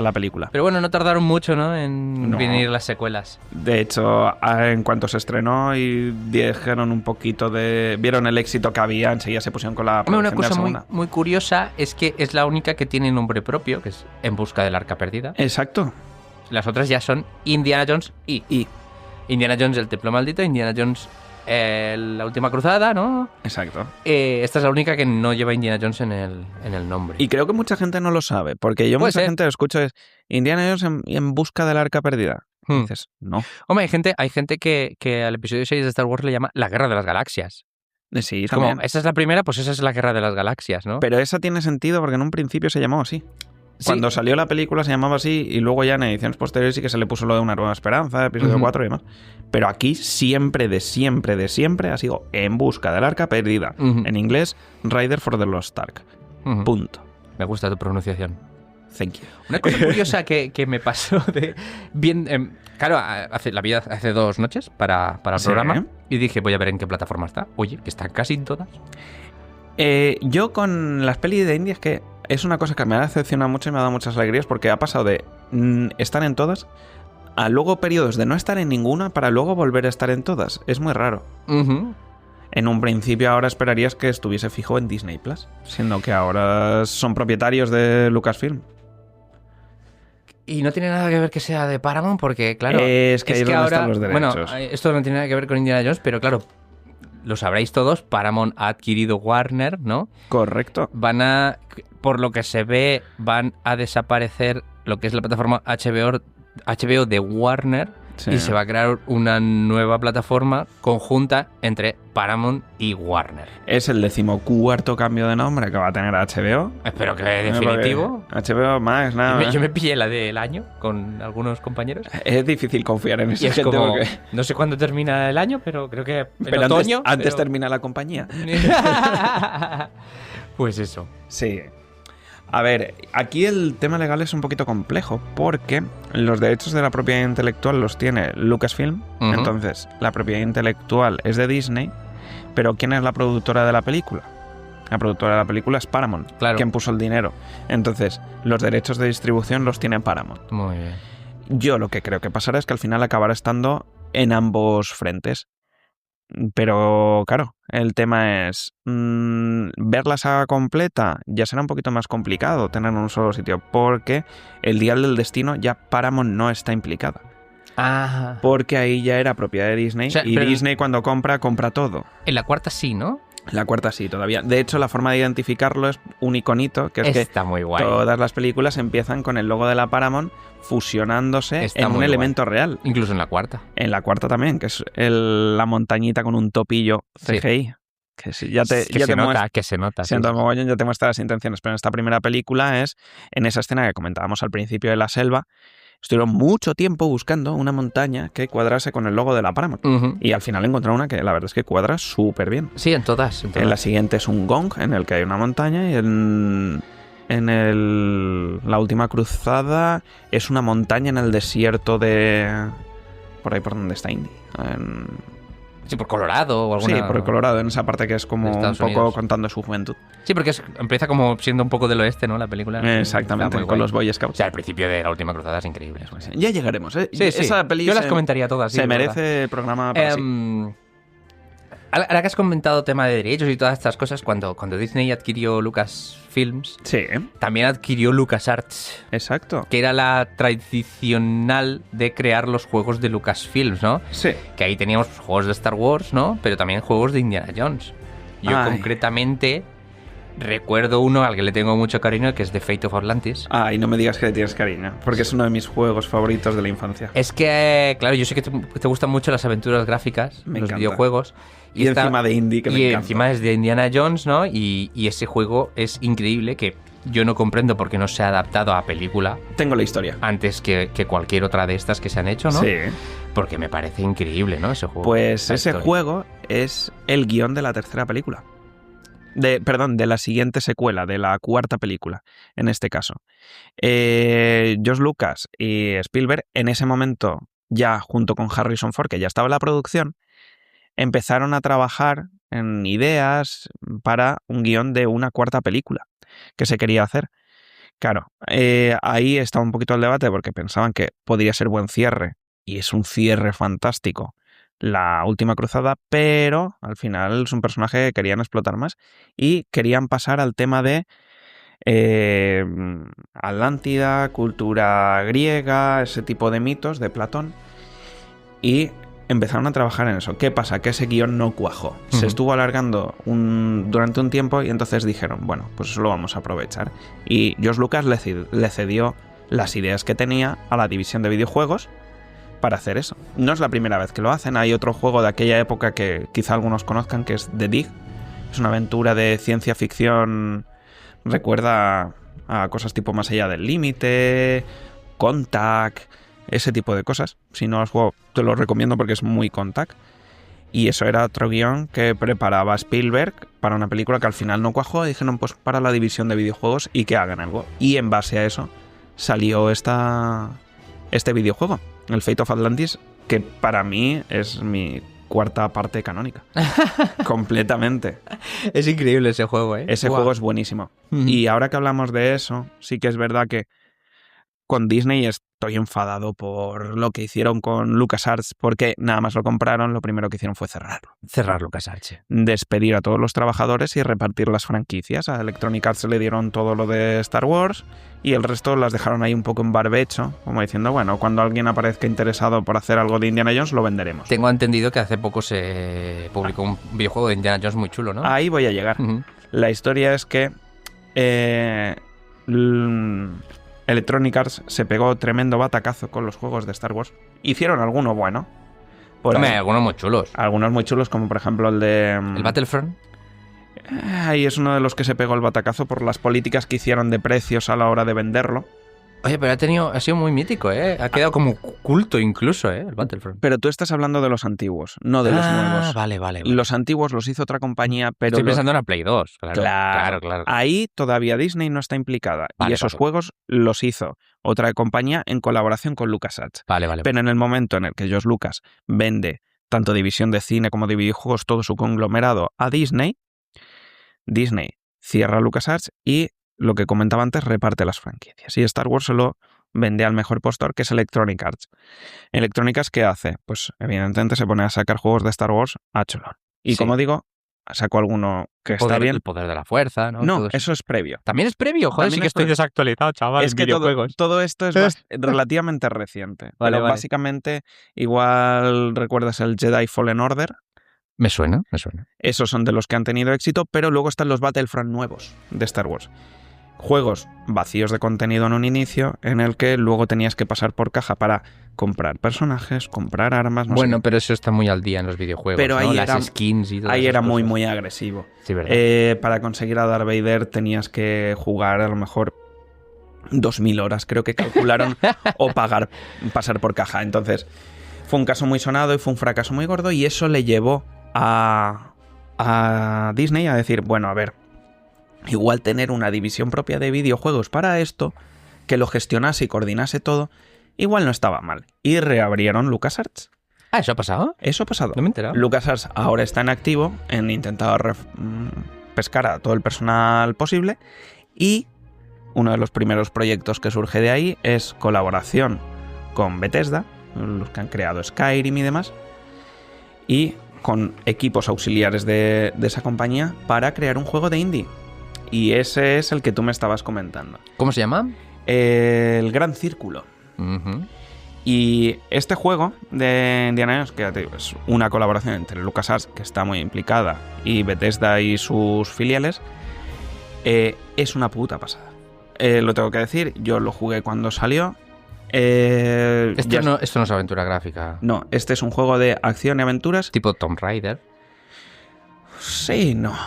la película. Pero bueno, no tardaron mucho, ¿no? En No. venir las secuelas. De hecho, en cuanto se estrenó y dijeron un poquito vieron el éxito que había, enseguida se pusieron con la Hombre, una producción de la cosa segunda. muy curiosa es que es la única que tiene nombre propio, que es En busca del arca perdida. Exacto. Las otras ya son Indiana Jones y Indiana Jones el templo maldito, Indiana Jones la última cruzada, ¿no? Exacto. Esta es la única que no lleva Indiana Jones en el nombre. Y creo que mucha gente no lo sabe, porque yo Puede mucha ser. gente lo escucho es Indiana Jones en busca del arca perdida. Y Hmm. dices, no. Hombre, hay gente que al episodio 6 de Star Wars le llama la Guerra de las Galaxias. Sí, Es también. como, esa es la primera, pues esa es la Guerra de las Galaxias, ¿no? Pero esa tiene sentido porque en un principio se llamó así. Sí. Cuando salió la película se llamaba así y luego ya en ediciones posteriores sí que se le puso lo de Una Nueva Esperanza, episodio Ujú. 4 y demás. Pero aquí siempre ha sido En busca del arca perdida. Ujú. En inglés, Rider for the Lost Ark. Ujú. Punto. Me gusta tu pronunciación. Thank you. Una cosa curiosa que me pasó de bien, claro, la vi hace 2 noches para el Sí. programa y dije, voy a ver en qué plataforma está. Oye, que están casi en todas. Yo con las pelis de indie es que es una cosa que me ha decepcionado mucho y me ha dado muchas alegrías porque ha pasado de estar en todas a luego periodos de no estar en ninguna para luego volver a estar en todas. Es muy raro. Ujú. En un principio ahora esperarías que estuviese fijo en Disney Plus, siendo que ahora son propietarios de Lucasfilm. Y no tiene nada que ver que sea de Paramount porque, claro, Es que ahí es donde ahora, están los derechos. bueno, esto no tiene nada que ver con Indiana Jones, pero claro, lo sabréis todos, Paramount ha adquirido Warner, ¿no? Correcto. Por lo que se ve, van a desaparecer lo que es la plataforma HBO de Warner Sí. y se va a crear una nueva plataforma conjunta entre Paramount y Warner. Es el 14º cambio de nombre que va a tener HBO. Espero que definitivo. Porque HBO Max, nada. Yo me pillé la del año con algunos compañeros. Es difícil confiar en Y esa es gente como, porque... no sé cuándo termina el año, pero creo que en Pero otoño. antes pero- termina la compañía. Pues eso. Sí. A ver, aquí el tema legal es un poquito complejo porque los derechos de la propiedad intelectual los tiene Lucasfilm, Ujú. entonces la propiedad intelectual es de Disney, pero ¿quién es la productora de la película? La productora de la película es Paramount, Claro. quien puso el dinero. Entonces, los derechos de distribución los tiene Paramount. Muy bien. Yo lo que creo que pasará es que al final acabará estando en ambos frentes. Pero claro, el tema es ver la saga completa ya será un poquito más complicado tener en un solo sitio porque el Dial del Destino ya Paramount no está implicada. Ah. Porque ahí ya era propiedad de Disney O sea, y pero- Disney cuando compra todo. En la cuarta sí, ¿no? La cuarta sí, todavía. De hecho, la forma de identificarlo es un iconito, que es que Está muy guay. todas las películas empiezan con el logo de la Paramount fusionándose Está en un muy guay. elemento real. Incluso en la cuarta. En la cuarta también, que es la montañita con un topillo CGI. Que sí, ya te, que ya se te nota, muestra, que se nota. sí, siento sí. mogollón, ya te muestra las intenciones. Pero en esta primera película es en esa escena que comentábamos al principio de la selva. Estuvieron mucho tiempo buscando una montaña que cuadrase con el logo de la Paramount. Ujú. Y al final encontraron una que la verdad es que cuadra súper bien. Sí, en todas. En En la todas. siguiente es un gong en el que hay una montaña y la última cruzada es una montaña en el desierto de... Por ahí por donde está Indy. Sí, por Colorado o alguna... Sí, por el Colorado, en esa parte que es como de un Estados poco Unidos. contando su juventud. Sí, porque empieza como siendo un poco del oeste, ¿no? La película. Exactamente, Está muy con guay. los Boy O Scouts. sea, el principio de la última cruzada es increíble. Ya llegaremos, ¿eh? Sí, sí. Esa peli Yo las se- comentaría todas. sí, se de verdad. merece el programa para sí. Ahora que has comentado tema de derechos y todas estas cosas, cuando Disney adquirió Lucasfilms, Sí, también adquirió LucasArts, exacto. que era la tradicional de crear los juegos de Lucasfilms, ¿no? Sí. Que ahí teníamos juegos de Star Wars, ¿no? Pero también juegos de Indiana Jones. Yo Ay. concretamente recuerdo uno al que le tengo mucho cariño, que es The Fate of Atlantis. Y no me digas que le tienes cariño, porque es uno de mis juegos favoritos de la infancia. Es que, claro, yo sé que te gustan mucho las aventuras gráficas, Me los encanta. videojuegos. Y encima de indie, que me Y encanta. encima es de Indiana Jones, ¿no? Y ese juego es increíble, que yo no comprendo por qué no se ha adaptado a película Tengo la historia. antes que cualquier otra de estas que se han hecho, ¿no? Sí. Porque me parece increíble, ¿no? Ese juego. Pues La ese historia. juego es el guión de la tercera película. De la siguiente secuela, de la cuarta película, en este caso. George Lucas y Spielberg en ese momento ya junto con Harrison Ford, que ya estaba en la producción, empezaron a trabajar en ideas para un guión de una cuarta película que se quería hacer. Claro, ahí estaba un poquito el debate porque pensaban que podría ser buen cierre, y es un cierre fantástico, La Última Cruzada, pero al final es un personaje que querían explotar más y querían pasar al tema de Atlántida, cultura griega, ese tipo de mitos de Platón, y empezaron a trabajar en eso. ¿Qué pasa? Que ese guión no cuajó. Se estuvo alargando durante un tiempo y entonces dijeron, bueno, pues eso lo vamos a aprovechar. Y George Lucas le cedió las ideas que tenía a la división de videojuegos para hacer eso. No es la primera vez que lo hacen. Hay otro juego de aquella época que quizá algunos conozcan, que es The Dig. Es una aventura de ciencia ficción. Recuerda a cosas tipo Más allá del límite, Contact, ese tipo de cosas. Si no has jugado, te lo recomiendo porque es muy Contact. Y eso era otro guión que preparaba Spielberg para una película que al final no cuajó. Y dijeron, pues para la división de videojuegos y que hagan algo. Y en base a eso salió este videojuego, el Fate of Atlantis, que para mí es mi cuarta parte canónica. Completamente. Es increíble ese juego, ¿eh? Ese juego es buenísimo. Y ahora que hablamos de eso, sí que es verdad que con Disney estoy enfadado por lo que hicieron con LucasArts, porque nada más lo compraron, lo primero que hicieron fue cerrarlo. Cerrar LucasArts. Despedir a todos los trabajadores y repartir las franquicias. A Electronic Arts le dieron todo lo de Star Wars y el resto las dejaron ahí un poco en barbecho, como diciendo, bueno, cuando alguien aparezca interesado por hacer algo de Indiana Jones, lo venderemos. Tengo entendido que hace poco se publicó un videojuego de Indiana Jones muy chulo, ¿no? Ahí voy a llegar. La historia es que Electronic Arts se pegó tremendo batacazo con los juegos de Star Wars. Hicieron alguno bueno. Hombre, algunos muy chulos. Algunos muy chulos, como por ejemplo el de... ¿El Battlefront? Ahí es uno de los que se pegó el batacazo por las políticas que hicieron de precios a la hora de venderlo. Oye, pero ha sido muy mítico, ¿eh? Ha quedado como culto incluso, ¿eh? El Battlefront. Pero tú estás hablando de los antiguos, no de los nuevos. Vale. Los antiguos los hizo otra compañía, pero... Estoy pensando en la Play 2, Claro. Ahí todavía Disney no está implicada. Vale, y esos juegos los hizo otra compañía en colaboración con LucasArts. Vale. Pero en el momento en el que George Lucas vende tanto división de cine como de videojuegos, todo su conglomerado a Disney cierra LucasArts y, lo que comentaba antes, reparte las franquicias. Y Star Wars solo vende al mejor postor, que es Electronic Arts. Electronic Arts, ¿qué hace? Pues evidentemente se pone a sacar juegos de Star Wars a cholón. Y sí, como digo, sacó alguno que está bien. El poder de la fuerza, ¿no? No, eso es previo. ¿También es previo? Joder, sí que estoy desactualizado, chaval. Es que todo esto es relativamente reciente. Vale. Básicamente, igual recuerdas el Jedi Fallen Order. Me suena. Esos son de los que han tenido éxito, pero luego están los Battlefront nuevos de Star Wars. Juegos vacíos de contenido en un inicio, en el que luego tenías que pasar por caja para comprar personajes, comprar armas... Bueno, pero eso está muy al día en los videojuegos, pero ¿no? Las skins y todo eso. Ahí era muy agresivo. Sí, ¿verdad? Para conseguir a Darth Vader tenías que jugar a lo mejor 2000 horas, creo que calcularon, o pasar por caja. Entonces, fue un caso muy sonado y fue un fracaso muy gordo, y eso le llevó a Disney a decir, bueno, a ver, igual tener una división propia de videojuegos para esto, que lo gestionase y coordinase todo, igual no estaba mal. Y reabrieron LucasArts. Ah, ¿eso ha pasado? Eso ha pasado. No me he enterado. LucasArts ahora está en activo en intentar pescar a todo el personal posible, y uno de los primeros proyectos que surge de ahí es colaboración con Bethesda, los que han creado Skyrim y demás, y con equipos auxiliares de esa compañía para crear un juego de indie. Y ese es el que tú me estabas comentando. ¿Cómo se llama? El Gran Círculo. Y este juego de Indiana Jones, que es una colaboración entre LucasArts, que está muy implicada, y Bethesda y sus filiales, es una puta pasada. Lo tengo que decir, yo lo jugué cuando salió. Esto no es aventura gráfica. No, este es un juego de acción y aventuras. ¿Tipo Tomb Raider? Sí, no.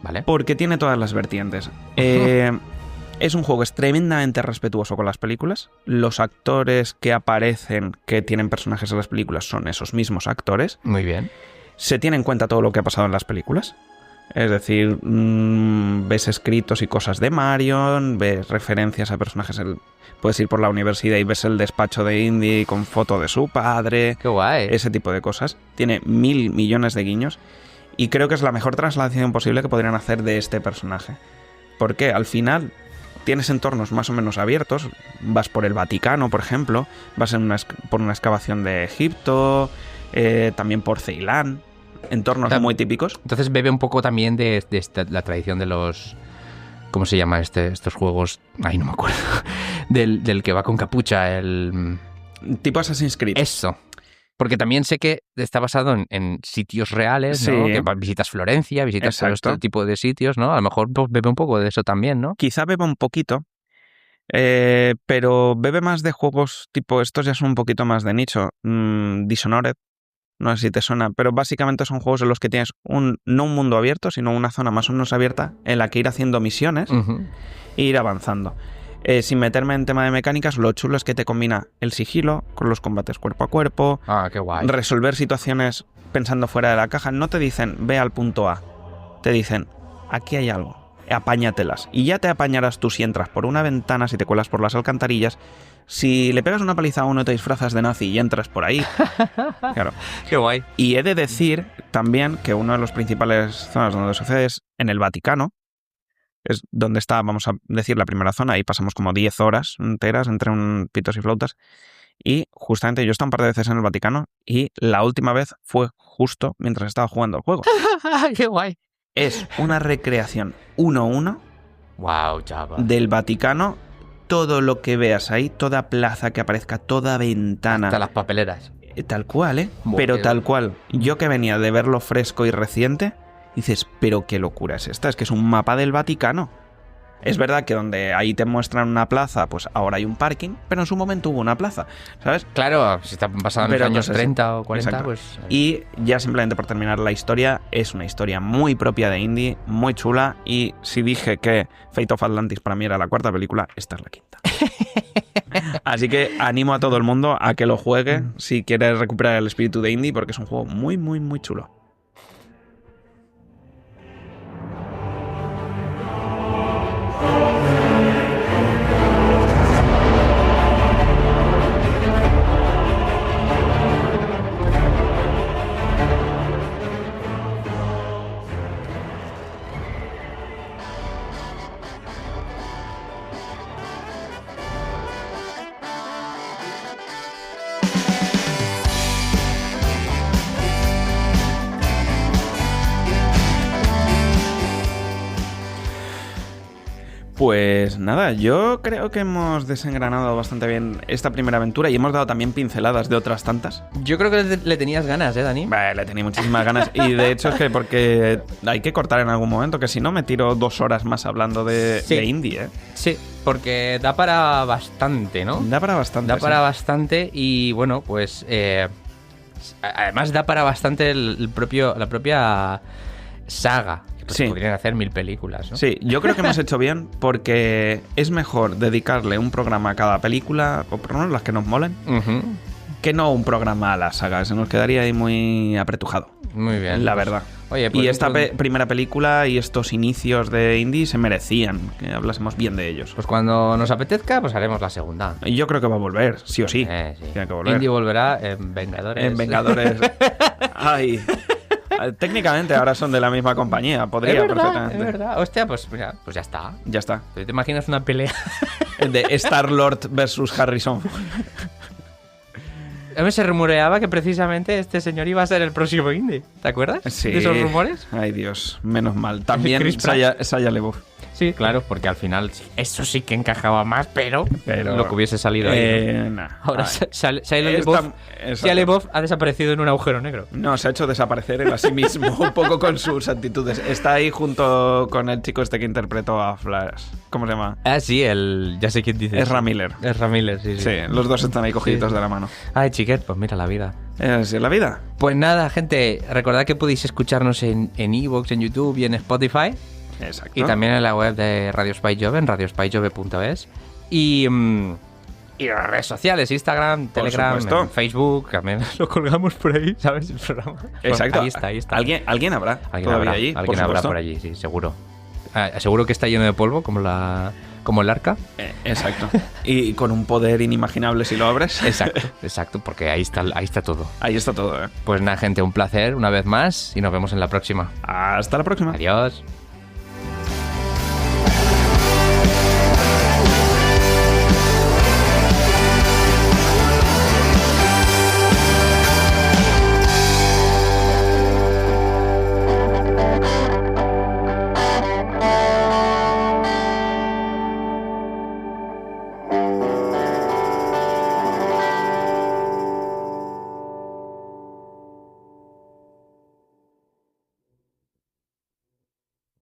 Vale. Porque tiene todas las vertientes. Es un juego que es tremendamente respetuoso con las películas. Los actores que aparecen, que tienen personajes en las películas, son esos mismos actores. Muy bien. Se tiene en cuenta todo lo que ha pasado en las películas. Es decir, ves escritos y cosas de Marion, ves referencias a personajes. Puedes ir por la universidad y ves el despacho de Indy con foto de su padre. Qué guay. Ese tipo de cosas. Tiene 1000 millones de guiños. Y creo que es la mejor traslación posible que podrían hacer de este personaje. Porque al final tienes entornos más o menos abiertos. Vas por el Vaticano, por ejemplo. Vas por una excavación de Egipto. También por Ceilán. Entornos muy típicos. Entonces bebe un poco también de la tradición de los... ¿Cómo se llama estos juegos? Ay, no me acuerdo. del que va con capucha, el... Tipo Assassin's Creed. Eso. Porque también sé que está basado en sitios reales, ¿no? Sí. Que visitas Florencia, visitas todo Exacto. este tipo de sitios, ¿no? A lo mejor pues, bebe un poco de eso también, ¿no? Quizá beba un poquito, pero bebe más de juegos tipo... Estos ya son un poquito más de nicho. Dishonored. No sé si te suena, pero básicamente son juegos en los que tienes no un mundo abierto, sino una zona más o menos abierta en la que ir haciendo misiones e ir avanzando. Sin meterme en tema de mecánicas, lo chulo es que te combina el sigilo con los combates cuerpo a cuerpo. Ah, qué guay. Resolver situaciones pensando fuera de la caja. No te dicen, ve al punto A. Te dicen, aquí hay algo, apáñatelas. Y ya te apañarás tú si entras por una ventana, si te cuelas por las alcantarillas. Si le pegas una paliza a uno, te disfrazas de nazi y entras por ahí. Claro. Qué guay. Y he de decir también que una de las principales zonas donde sucede es en el Vaticano. Es donde está, vamos a decir, la primera zona. Ahí pasamos como 10 horas enteras entre pitos y flautas. Y justamente yo he estado un par de veces en el Vaticano y la última vez fue justo mientras estaba jugando el juego. ¡Qué guay! Es una recreación 1-1 wow, chaval. del Vaticano. Todo lo que veas ahí, toda plaza que aparezca, toda ventana. Hasta las papeleras. Tal cual, ¿eh? Bueno. Pero tal cual. Yo que venía de verlo fresco y reciente, dices, pero qué locura es esta. Es que es un mapa del Vaticano. Es verdad que donde ahí te muestran una plaza, pues ahora hay un parking, pero en su momento hubo una plaza, ¿sabes? Claro, si está pasado en los años 30 o 40, exacto. pues... Y ya simplemente por terminar la historia, es una historia muy propia de Indy, muy chula, y si dije que Fate of Atlantis para mí era la cuarta película, esta es la quinta. Así que animo a todo el mundo a que lo juegue si quieres recuperar el espíritu de Indy, porque es un juego muy, muy, muy chulo. Pues nada, yo creo que hemos desengranado bastante bien esta primera aventura y hemos dado también pinceladas de otras tantas. Yo creo que le tenías ganas, Dani? Vale, le tenía muchísimas ganas y de hecho es que porque hay que cortar en algún momento, que si no me tiro 2 horas más hablando de Indy, ¿eh? Sí, porque da para bastante, ¿no? Da para bastante. Da para bastante y bueno, pues además da para bastante la propia saga. Pues podrían hacer 1000 películas, ¿no? Sí, yo creo que hemos hecho bien porque es mejor dedicarle un programa a cada película, o por lo menos las que nos molen, que no un programa a la saga. Se nos quedaría ahí muy apretujado. Muy bien. La verdad. Oye, pues y esta primera película y estos inicios de Indy se merecían que hablásemos bien de ellos. Pues cuando nos apetezca, pues haremos la segunda. Y yo creo que va a volver, sí o sí. Sí. Tiene que volver. Indy volverá en Vengadores. En Vengadores. Ay... Técnicamente ahora son de la misma compañía, podría perfectamente. Es verdad, hostia, pues mira, pues ya está. Ya está. ¿Te imaginas una pelea? De Star-Lord versus Harrison. A mí se rumoreaba que precisamente este señor iba a ser el próximo Indy. ¿Te acuerdas? Sí. ¿De esos rumores? Ay, Dios, menos mal. También Chris Pratt. Shia LaBeouf. Sí, claro, porque al final eso sí que encajaba más, pero lo que hubiese salido ahí. Nah, ahora Shia LaBeouf ha desaparecido en un agujero negro. No, se ha hecho desaparecer él a sí mismo, un poco con sus actitudes. Está ahí junto con el chico este que interpretó a Flash. ¿Cómo se llama? Ah, sí, ya sé quién dice. Ezra Miller. Ezra Miller, sí. Sí, los dos están ahí cogiditos de la mano. Ay, chiquet, pues mira la vida. ¿Es la vida? Pues nada, gente, recordad que podéis escucharnos en iVoox, en YouTube y en Spotify. Exacto. Y también en la web de Radio Spy Jove, en radiospyjove.es. Y Y las redes sociales, Instagram, Por Telegram, supuesto. Facebook, también lo colgamos por ahí, ¿sabes? El programa. Exacto. Ahí está. Alguien habrá Alguien todavía habrá, allí, alguien habrá por allí, sí, seguro. Seguro que está lleno de polvo, como el arca. Exacto. Y con un poder inimaginable si lo abres. Exacto, porque ahí está todo. Ahí está todo, ¿eh? Pues nada, gente, un placer una vez más y nos vemos en la próxima. Hasta la próxima. Adiós.